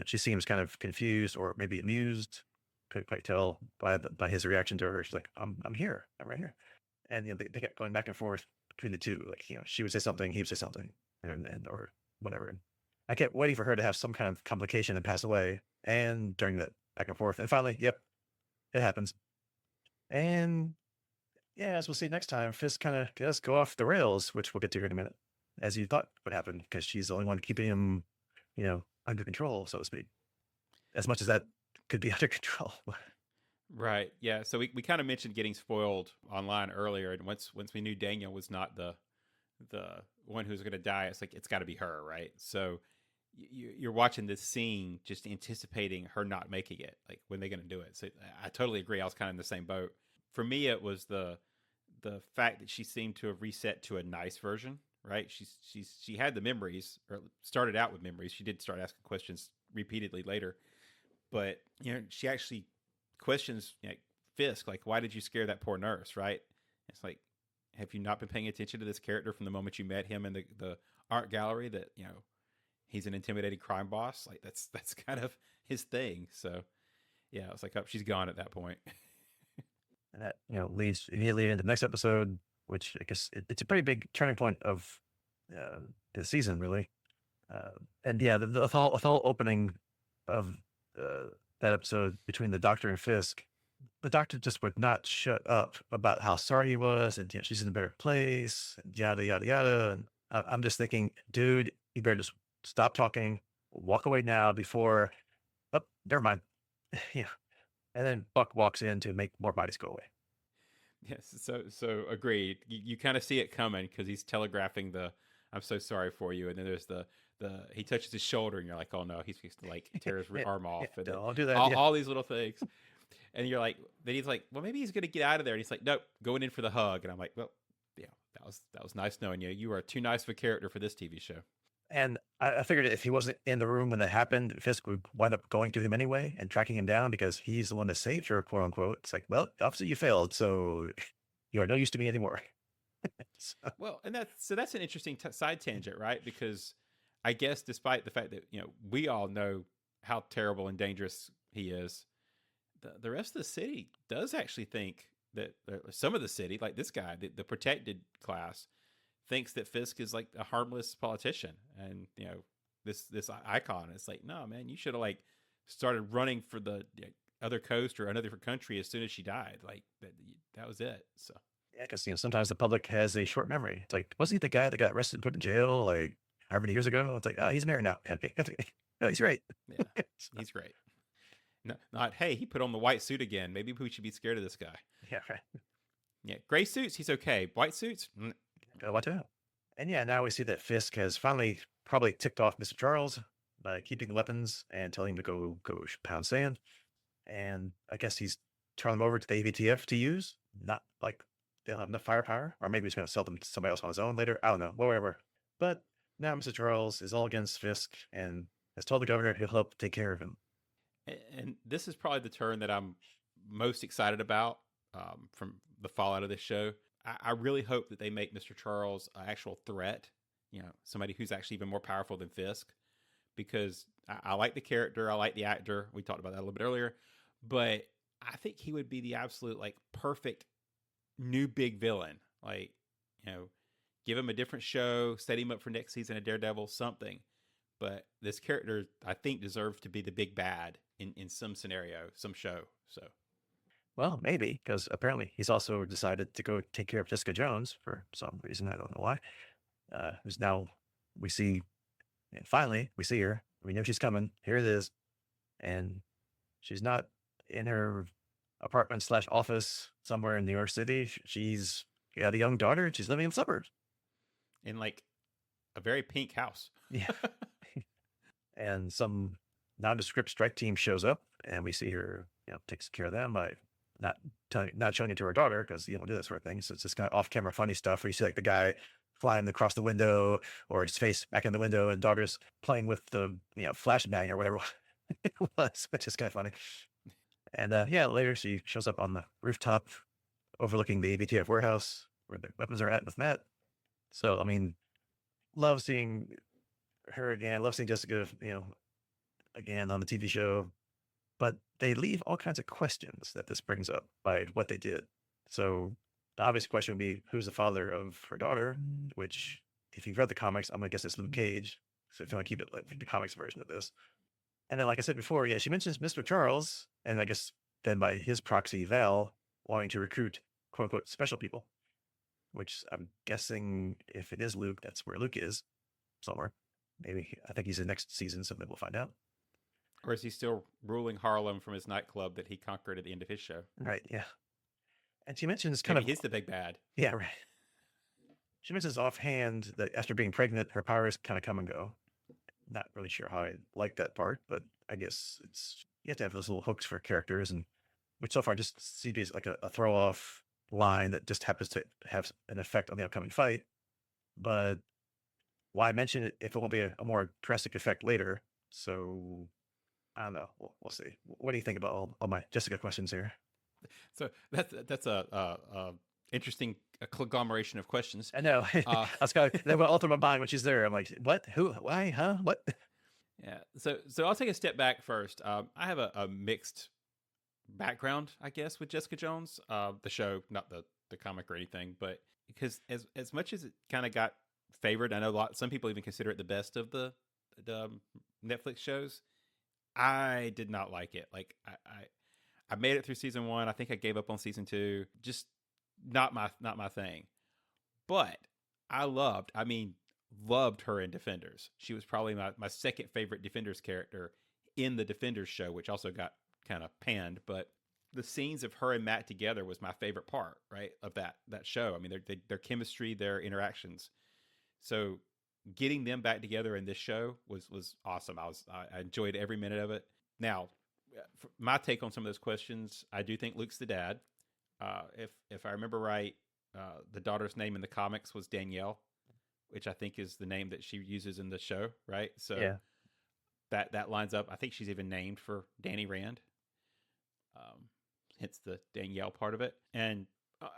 She seems kind of confused or maybe amused. Couldn't quite tell by his reaction to her. She's like, I'm here. I'm right here. And they kept going back and forth between the two. Like, she would say something, he would say something, and or whatever. And I kept waiting for her to have some kind of complication and pass away. And during that back and forth, and finally, yep, it happens. And yeah, as we'll see next time, Fisk kind of does go off the rails, which we'll get to here in a minute, as you thought would happen, because she's the only one keeping him, under control, so to speak. As much as that could be under control. Right. Yeah. So we kind of mentioned getting spoiled online earlier, and once we knew Daniel was not the one who's going to die, it's like it's got to be her, right? So you're watching this scene, just anticipating her not making it. Like, when they're going to do it. So I totally agree. I was kind of in the same boat. For me, it was the fact that she seemed to have reset to a nice version, right? She had the memories, or started out with memories. She did start asking questions repeatedly later. But, she actually questions Fisk, like, why did you scare that poor nurse, right? It's like, have you not been paying attention to this character from the moment you met him in the art gallery, that, he's an intimidating crime boss. Like that's kind of his thing. So yeah, I was like, oh, she's gone at that point. And that, leads immediately into the next episode, which I guess it's a pretty big turning point of the season, really. And yeah, the whole opening of that episode between the Doctor and Fisk, the Doctor just would not shut up about how sorry he was, and she's in a better place, and yada yada yada. And I'm just thinking, dude, you better just stop talking, walk away now before. Oh, never mind. Yeah, and then Buck walks in to make more bodies go away. Yes, so agreed. You kind of see it coming because he's telegraphing the "I'm so sorry for you," and then there's the he touches his shoulder, and you're like, "Oh no, he's supposed to like tear his arm off," and then Don't do that. all these little things, and you're like, then he's like, "Well, maybe he's gonna get out of there," and he's like, "Nope, going in for the hug," and I'm like, "Well, yeah, that was nice knowing you. You are too nice of a character for this TV show." And I figured if he wasn't in the room when that happened, Fisk would wind up going to him anyway and tracking him down because he's the one that saved her, quote unquote. It's like, well, obviously you failed, so you are no use to me anymore. So, Well, and that's an interesting side tangent, right? Because I guess despite the fact that we all know how terrible and dangerous he is, the rest of the city does actually think that some of the city, like this guy, the protected class, thinks that Fisk is like a harmless politician, and this icon. It's like, no, man, you should have like started running for the other coast or another country as soon as she died. Like that was it. So yeah, because sometimes the public has a short memory. It's like, wasn't he the guy that got arrested and put in jail like however many years ago? It's like, oh, he's married now. Okay. No, he's right. yeah, he's great. No, not hey, he put on the white suit again. Maybe we should be scared of this guy. Yeah, right. Yeah, gray suits, he's okay. White suits, Gotta watch out. And yeah, now we see that Fisk has finally probably ticked off Mr. Charles by keeping the weapons and telling him to go pound sand. And I guess he's turning them over to the AVTF to use. Not like they don't have enough firepower, or maybe he's going to sell them to somebody else on his own later. I don't know, whatever. But now Mr. Charles is all against Fisk and has told the governor he'll help take care of him. and this is probably the turn that I'm most excited about from the fallout of this show. I really hope that they make Mr. Charles an actual threat, somebody who's actually even more powerful than Fisk, because I like the character, I like the actor. We talked about that a little bit earlier, but I think he would be the absolute like perfect new big villain. Like, give him a different show, set him up for next season of Daredevil, something. But this character, I think, deserves to be the big bad in some scenario, some show. So, Well, maybe, because apparently he's also decided to go take care of Jessica Jones for some reason. I don't know why. Who's now, we see, and finally, we see her. We know she's coming. Here it is. And she's not in her apartment slash office somewhere in New York City. She's got a young daughter and she's living in the suburbs. in like a very pink house. Yeah. And some nondescript strike team shows up and we see her, takes care of them by not showing it to her daughter because you don't do that sort of thing. So it's just kind of off camera funny stuff where you see like the guy flying across the window or his face back in the window and daughter's playing with the, flashbang or whatever it was, which is kind of funny. And yeah, later she shows up on the rooftop overlooking the ABTF warehouse where the weapons are at with Matt. So, I mean, love seeing her again. Love seeing Jessica, again on the TV show. But they leave all kinds of questions that this brings up by what they did. So the obvious question would be, who's the father of her daughter? Which, if you've read the comics, I'm going to guess it's Luke Cage. So if you want to keep it like the comics version of this. And then, like I said before, yeah, she mentions Mr. Charles, and I guess then by his proxy, Val, wanting to recruit quote unquote special people, which I'm guessing if it is Luke, that's where Luke is somewhere. Maybe I think he's in next season, so maybe we'll find out. Or is he still ruling Harlem from his nightclub that he conquered at the end of his show? Right, yeah. And she mentions Maybe he's the big bad. Yeah, right. She mentions offhand that after being pregnant, her powers kind of come and go. Not really sure how I like that part, but I guess you have to have those little hooks for characters, and which so far just seems to be like a throw off line that just happens to have an effect on the upcoming fight. But why mention it if it won't be a more drastic effect later? So I don't know. We'll see. What do you think about all my Jessica questions here? So that's a interesting conglomeration of questions. I know. Uh, That's kind of, that went all through my mind when she's there. I'm like, what? Who? Why? Huh? What? yeah. So I'll take a step back first. I have a mixed background, I guess, with Jessica Jones, the show, not the comic or anything, but because as much as it kind of got favored, I know some people even consider it the best of the Netflix shows. I did not like it. Like I made it through season 1. I think I gave up on season 2. Just not my thing. But loved her in Defenders. She was probably my second favorite Defenders character in the Defenders show, which also got kind of panned. But the scenes of her and Matt together was my favorite part, right, of that show. I mean, their chemistry, their interactions. So getting them back together in this show was awesome. I enjoyed every minute of it. Now, my take on some of those questions, I do think Luke's the dad. If I remember right, the daughter's name in the comics was Danielle, which I think is the name that she uses in the show, right? So Yeah. that lines up. I think she's even named for Danny Rand. Hence the Danielle part of it. And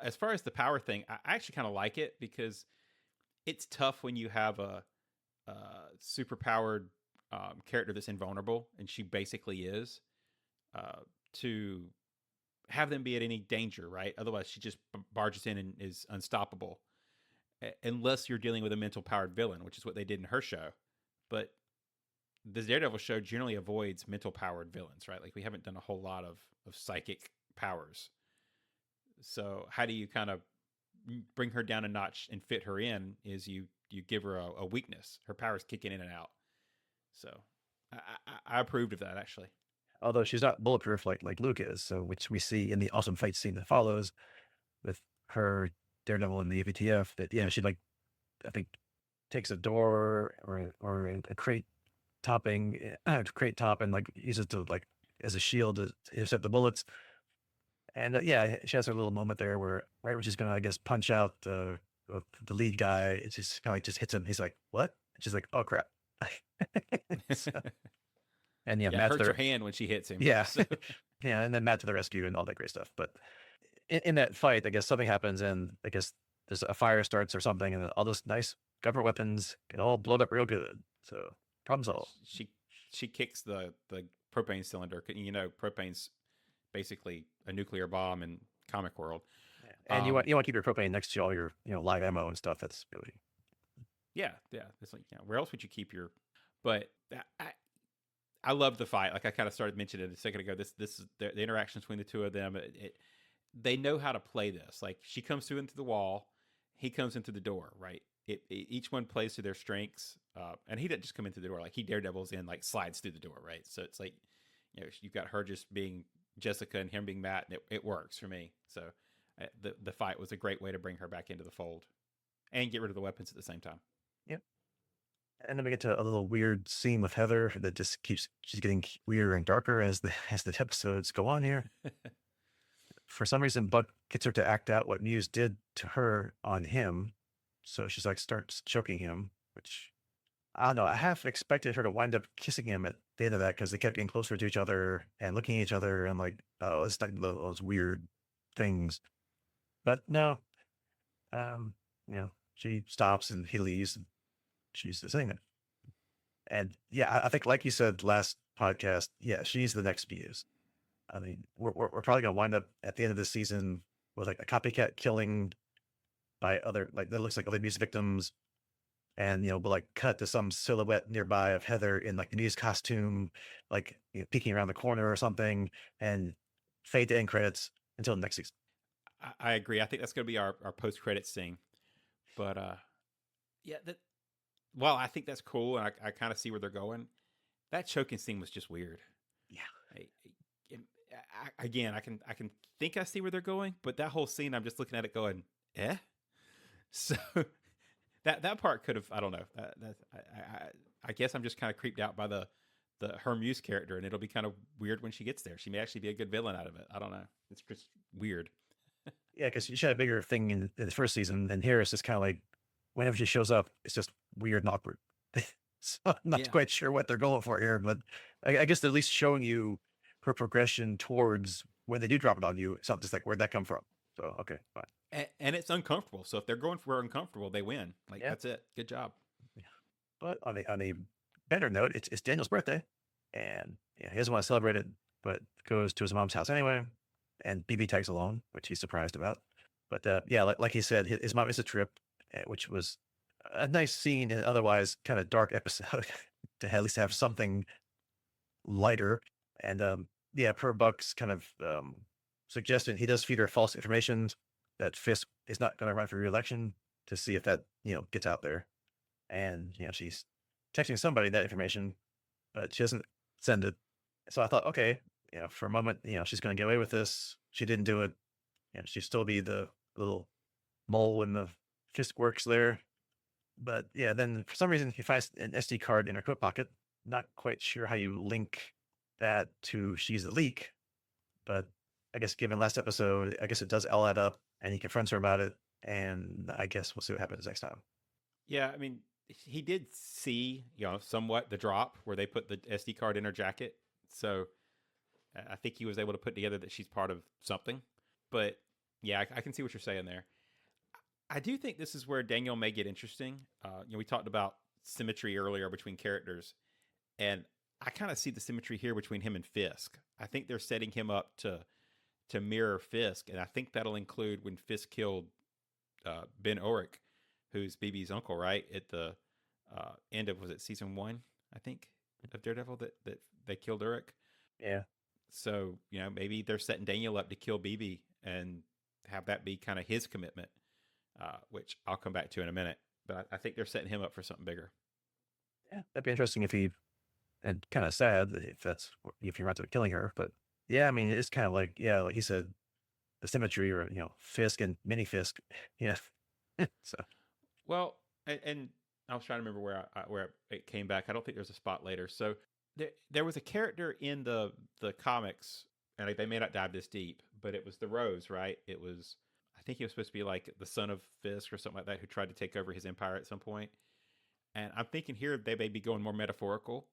as far as the power thing, I actually kind of like it because it's tough when you have a super powered character that's invulnerable, and she basically is, to have them be at any danger, right? Otherwise, she just barges in and is unstoppable, unless you're dealing with a mental powered villain, which is what they did in her show. But the Daredevil show generally avoids mental powered villains, right? Like we haven't done a whole lot of psychic powers. So how do you kind of bring her down a notch and fit her in? Is you give her a weakness. Her powers kicking in and out. So I approved of that, actually. Although she's not bulletproof like Luke is, so which we see in the awesome fight scene that follows with her, Daredevil, and the AVTF. That she like, I think, takes a door or a crate topping, crate top, and like uses it to like as a shield to intercept the bullets. And she has her little moment there where right when she's gonna, I guess, punch out the lead guy, it just kind of like just hits him. He's like, "What?" And she's like, "Oh crap!" So, and Yeah, Matt's hurts there. her hand when she hits him. Yeah, So, yeah, and then Matt to the rescue and all that great stuff. But in that fight, I guess something happens, and I guess there's a fire starts or something, and all those nice government weapons get all blown up real good. So problem solved. she kicks the propane cylinder. You know, propane's basically a nuclear bomb in comic world. And you want to keep your propane next to all your live ammo and stuff. That's really yeah. It's like, where else would you keep your? But I love the fight. Like I kind of started mentioning it a second ago. This is the interactions between the two of them. They know how to play this. Like she comes through into the wall, he comes into the door. Right. Each one plays to their strengths. And he doesn't just come into the door. Like he Daredevils in, like slides through the door. Right. So it's like, you've got her just being Jessica and him being Matt, and it works for me. So the fight was a great way to bring her back into the fold and get rid of the weapons at the same time. Yep. And then we get to a little weird scene with Heather that just she's getting weirder and darker as the episodes go on here. For some reason, Buck gets her to act out what Muse did to her on him. So she's like starts choking him, which I don't know. I half expected her to wind up kissing him at the end of that because they kept getting closer to each other and looking at each other. And like, oh, it's like those weird things. But no, she stops and he leaves. And she's saying it. And I think, like you said last podcast, she's the next Muse. I mean, we're probably gonna wind up at the end of the season with like a copycat killing by other, like that looks like other Muse victims, and we'll like cut to some silhouette nearby of Heather in like the Muse costume, like peeking around the corner or something, and fade to end credits until the next season. I agree. I think that's going to be our post credit scene. But well, I think that's cool, and I kind of see where they're going. That choking scene was just weird. Yeah. Again, I can think I see where they're going, but that whole scene, I'm just looking at it going, eh. So that part could have, I don't know. I guess I'm just kind of creeped out by the her Muse character, and it'll be kind of weird when she gets there. She may actually be a good villain out of it. I don't know. It's just weird. Yeah, because she had a bigger thing in the first season, and here it's just kind of like whenever she shows up, it's just weird and awkward. So I'm not quite sure what they're going for here, but I guess they're at least showing you her progression towards when they do drop it on you. It's not just like, where'd that come from? So, okay, fine. And it's uncomfortable. So if they're going for uncomfortable, they win. Like, Yeah. that's it. Good job. But on a better note, it's Daniel's birthday, and he doesn't want to celebrate it, but goes to his mom's house anyway. And BB tags along, which he's surprised about. But yeah, like he said, his mom missed a trip, which was a nice scene in an otherwise kind of dark episode to at least have something lighter. And yeah, per Buck's kind of suggestion, he does feed her false information that Fisk is not going to run for re-election to see if that gets out there. And she's texting somebody that information, but she doesn't send it. So I thought, okay, for a moment, she's going to get away with this. She didn't do it. She'd still be the little mole in the Fisk works there. But yeah, then for some reason he finds an SD card in her coat pocket. Not quite sure how you link that to she's the leak, but I guess given last episode, I guess it does all add up, and he confronts her about it. And I guess we'll see what happens next time. Yeah, I mean, he did see, somewhat the drop where they put the SD card in her jacket. So I think he was able to put together that she's part of something. But yeah, I can see what you're saying there. I do think this is where Daniel may get interesting. We talked about symmetry earlier between characters, and I kind of see the symmetry here between him and Fisk. I think they're setting him up to mirror Fisk, and I think that'll include when Fisk killed Ben Urich, who's BB's uncle, right at the end of, was it season 1? I think of Daredevil that they killed Urich. Yeah. So maybe they're setting Daniel up to kill BB and have that be kind of his commitment, which I'll come back to in a minute. But I think they're setting him up for something bigger. Yeah, that'd be interesting and kind of sad if you're to killing her. But yeah, I mean, it's kind of like like he said, the symmetry, or Fisk and mini Fisk. Yeah. So well, and I was trying to remember where it came back. I don't think there's a spot later. So there was a character in the comics, and they may not dive this deep, but it was the Rose, right? It was, I think he was supposed to be like the son of Fisk or something like that, who tried to take over his empire at some point. And I'm thinking here they may be going more metaphorical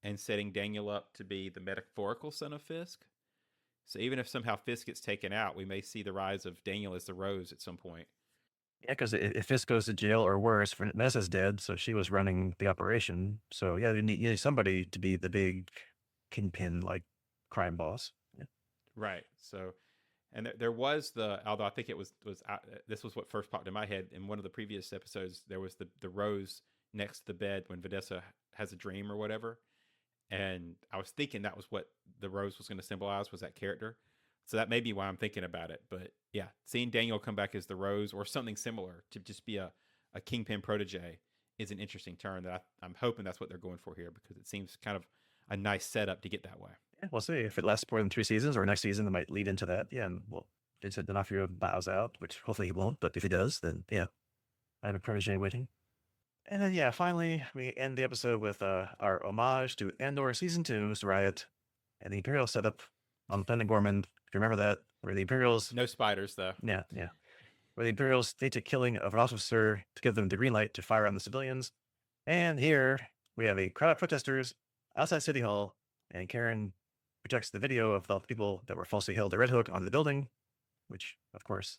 and setting Daniel up to be the metaphorical son of Fisk. So even if somehow Fisk gets taken out, we may see the rise of Daniel as the Rose at some point. yeah, because if Fisk goes to jail or worse, Vanessa's dead, so she was running the operation. So yeah, you need somebody to be the big kingpin, like crime boss. Yeah. Right. So, and there was although I think it was this was what first popped in my head in one of the previous episodes. There was the Rose next to the bed when Vanessa has a dream or whatever, and I was thinking that was what the Rose was going to symbolize, was that character. So that may be why I'm thinking about it. But yeah, seeing Daniel come back as the Rose or something similar to just be a kingpin protege is an interesting turn that I'm hoping that's what they're going for here, because it seems kind of a nice setup to get that way. Yeah, we'll see if it lasts more than 3 seasons, or next season it might lead into that. Yeah, and well, Vincent D'Onofrio bows out, which hopefully he won't. But if he does, then yeah, I have a protege waiting. And then yeah, finally we end the episode with our homage to Andor season 2's riot and the Imperial setup on Planet Gorman. If you remember that, where the Imperials, No spiders though. yeah, where the Imperials stage a killing of an officer to give them the green light to fire on the civilians. And here we have a crowd of protesters outside City Hall, and Karen projects the video of the people that were falsely held at Red Hook onto the building, which, of course,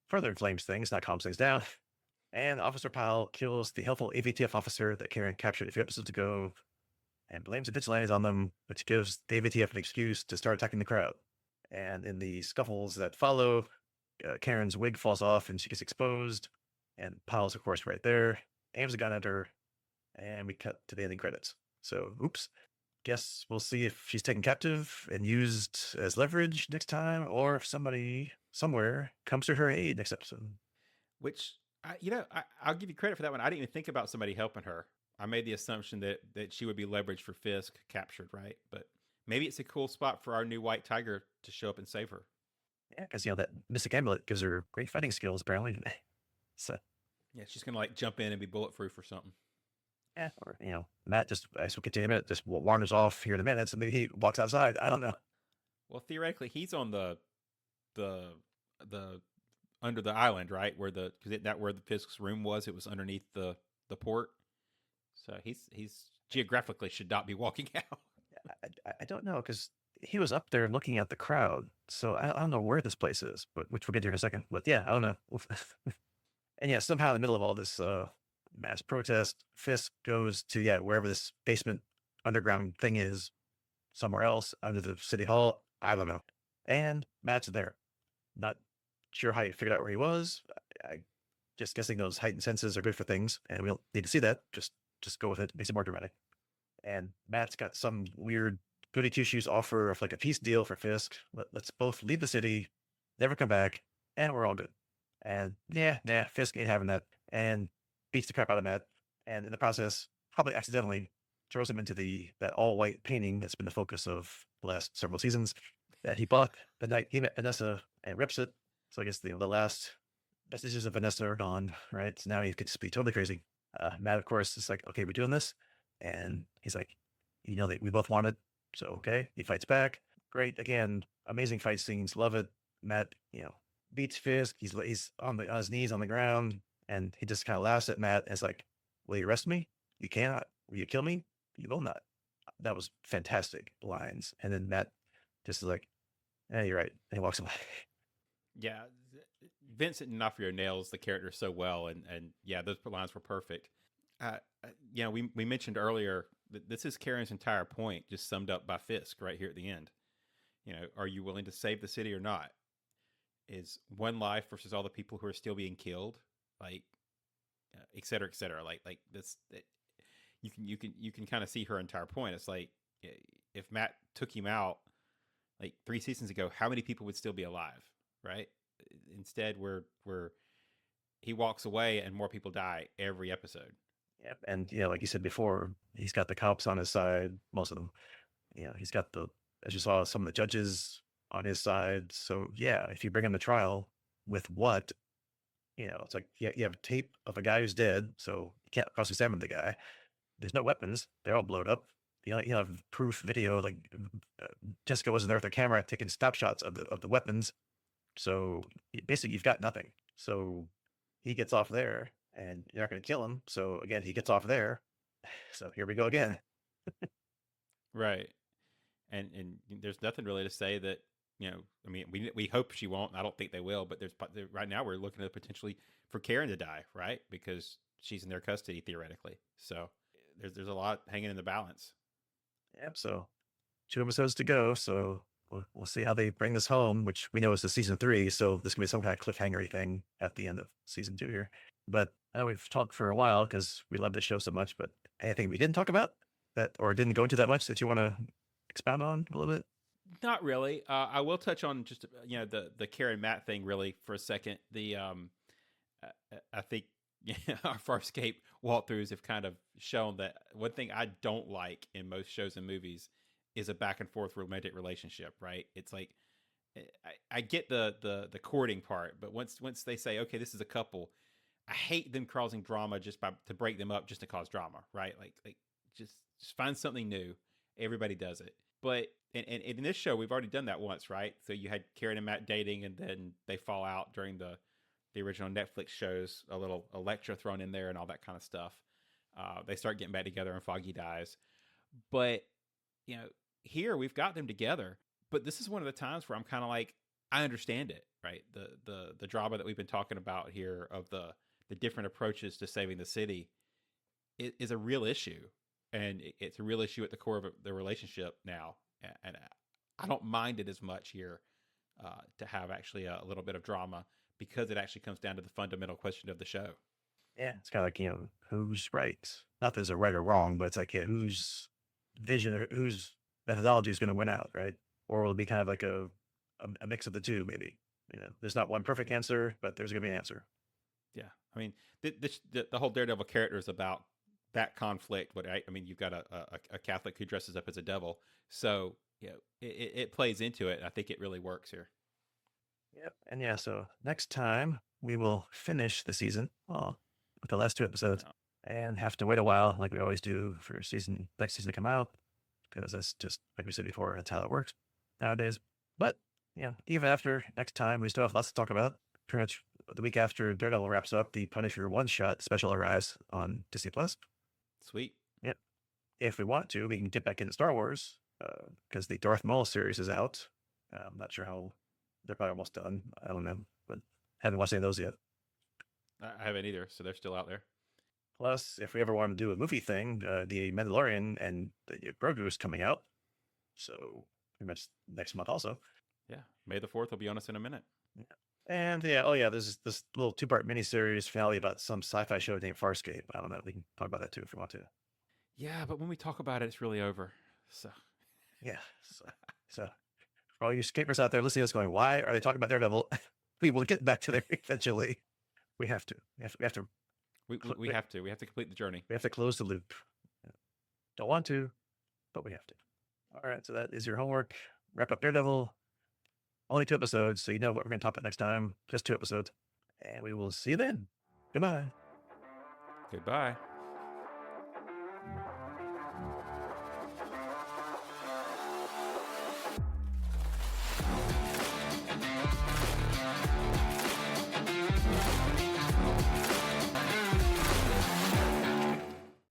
further inflames things, not calms things down. And Officer Powell kills the helpful AVTF officer that Karen captured a few episodes ago and blames the vigilantes on them, which gives the AVTF an excuse to start attacking the crowd. And in the scuffles that follow, Karen's wig falls off and she gets exposed. And Powell's, of course, right there, aims a gun at her, and we cut to the ending credits. So, oops. Guess we'll see if she's taken captive and used as leverage next time, or if somebody somewhere comes to her aid next episode. Which, I'll give you credit for that one. I didn't even think about somebody helping her. I made the assumption that she would be leveraged for Fisk captured, right? But maybe it's a cool spot for our new White Tiger to show up and save her. Yeah, because that mystic amulet gives her great fighting skills, apparently. So yeah, she's gonna like jump in and be bulletproof or something. Yeah, or Matt just, as we continue a minute, just wanders off here in a minute, and maybe he walks outside. I don't know. Well, theoretically, he's on the under the island, right? Where where the Fisk's room was, it was underneath the port. So he's geographically should not be walking out. I don't know, because he was up there looking at the crowd. So I don't know where this place is, but which we'll get to in a second. But yeah, I don't know. And yeah, somehow in the middle of all this mass protest, Fisk goes to wherever this basement underground thing is, somewhere else under the city hall. I don't know. And Matt's there. Not sure how you figured out where he was. I just guessing those heightened senses are good for things, and we don't need to see that. Just go with it. Makes it more dramatic. And Matt's got some weird goody two shoes offer of like a peace deal for Fisk. Let's both leave the city, never come back, and we're all good. And Fisk ain't having that, and beats the crap out of Matt. And in the process, probably accidentally throws him into that all white painting that's been the focus of the last several seasons that he bought the night he met Vanessa, and rips it. So I guess the last vestiges of Vanessa are gone, right? So now he could just be totally crazy. Matt, of course, is like, okay, we're doing this. And he's like, that we both want it. So, okay. He fights back. Great. Again, amazing fight scenes. Love it. Matt, beats Fisk. He's on his knees on the ground. And he just kind of laughs at Matt and is like, will you arrest me? You cannot. Will you kill me? You will not. That was fantastic lines. And then Matt just is like, yeah, you're right. And he walks away. Yeah. Vincent D'Onofrio nails the character so well. And yeah, those lines were perfect. We mentioned earlier that this is Karen's entire point, just summed up by Fisk right here at the end. Are you willing to save the city or not? Is one life versus all the people who are still being killed, like, et cetera, et cetera. Like this, you can kind of see her entire point. It's like, if Matt took him out like 3 seasons ago, how many people would still be alive, right? Instead, he walks away and more people die every episode. Yep. And like you said before, he's got the cops on his side, most of them. He's got as you saw, some of the judges on his side. So yeah, if you bring him to trial with what, it's like you have tape of a guy who's dead, so you can't cross-examine the guy. There's no weapons; they're all blowed up. You have proof video, like Jessica wasn't there with her camera taking snapshots of the weapons. So basically, you've got nothing. So he gets off there, and you're not going to kill him. So again, he gets off there. So here we go again. Right. And there's nothing really to say that, I mean, we hope she won't. I don't think they will, but right now we're looking at potentially for Karen to die, right? Because she's in their custody theoretically. So there's a lot hanging in the balance. Yep. So 2 episodes to go. So we'll see how they bring this home, which we know is the season 3. So this can be some kind of cliffhangery thing at the end of season 2 here. But I know we've talked for a while because we love the show so much, but anything we didn't talk about that or didn't go into that much that you want to expound on a little bit? Not really. I will touch on just the Karen Matt thing really for a second. I think our Farscape walkthroughs have kind of shown that one thing I don't like in most shows and movies is a back and forth romantic relationship. Right? It's like I get the courting part, but once they say, okay, this is a couple, I hate them causing drama just to break them up just to cause drama. Right? Like just find something new. Everybody does it. But and in this show, we've already done that once, right? So you had Karen and Matt dating, and then they fall out during the original Netflix shows. A little Electra thrown in there and all that kind of stuff. They start getting back together, and Foggy dies. But here we've got them together. But this is one of the times where I'm kind of like, I understand it, right? The drama that we've been talking about here of the different approaches to saving the city is a real issue. And it's a real issue at the core of the relationship now. And I don't mind it as much here to have actually a little bit of drama because it actually comes down to the fundamental question of the show. Yeah, it's kind of like, who's right? Not that there's a right or wrong, but it's like, whose vision or whose methodology is going to win out, right? Or will it be kind of like a mix of the two, maybe? There's not one perfect answer, but there's going to be an answer. Yeah. I mean, the whole Daredevil character is about that conflict. But I mean, you've got a Catholic who dresses up as a devil, so it plays into it. I think it really works here. Yep. And so next time we will finish the season with the last 2 episodes, and have to wait a while, like we always do, for next season to come out, because that's just like we said before, that's how it works nowadays. But even after next time, we still have lots to talk about. Pretty much the week after Daredevil wraps up, the Punisher one-shot special arrives on Disney Plus. Sweet. Yep. If we want to, we can dip back into Star Wars because the Darth Maul series is out. I'm not sure how they're probably almost done. I don't know, but haven't watched any of those yet. I haven't either, so they're still out there. Plus, if we ever want to do a movie thing, the Mandalorian and the Grogu is coming out, so pretty much next month also. Yeah, May the 4th will be on us in a minute. And there's this little 2-part miniseries finale about some sci-fi show named Farscape. I don't know. We can talk about that too if we want to. Yeah, but when we talk about it, it's really over. So yeah. So for all you escapers out there listening to this going, why are they talking about Daredevil? We will get back to there eventually. We have to. We have to. We have to. We have to complete the journey. We have to close the loop. Don't want to, but we have to. All right. So that is your homework. Wrap up Daredevil. Only 2 episodes, so you know what we're going to talk about next time. Just 2 episodes. And we will see you then. Goodbye. Goodbye.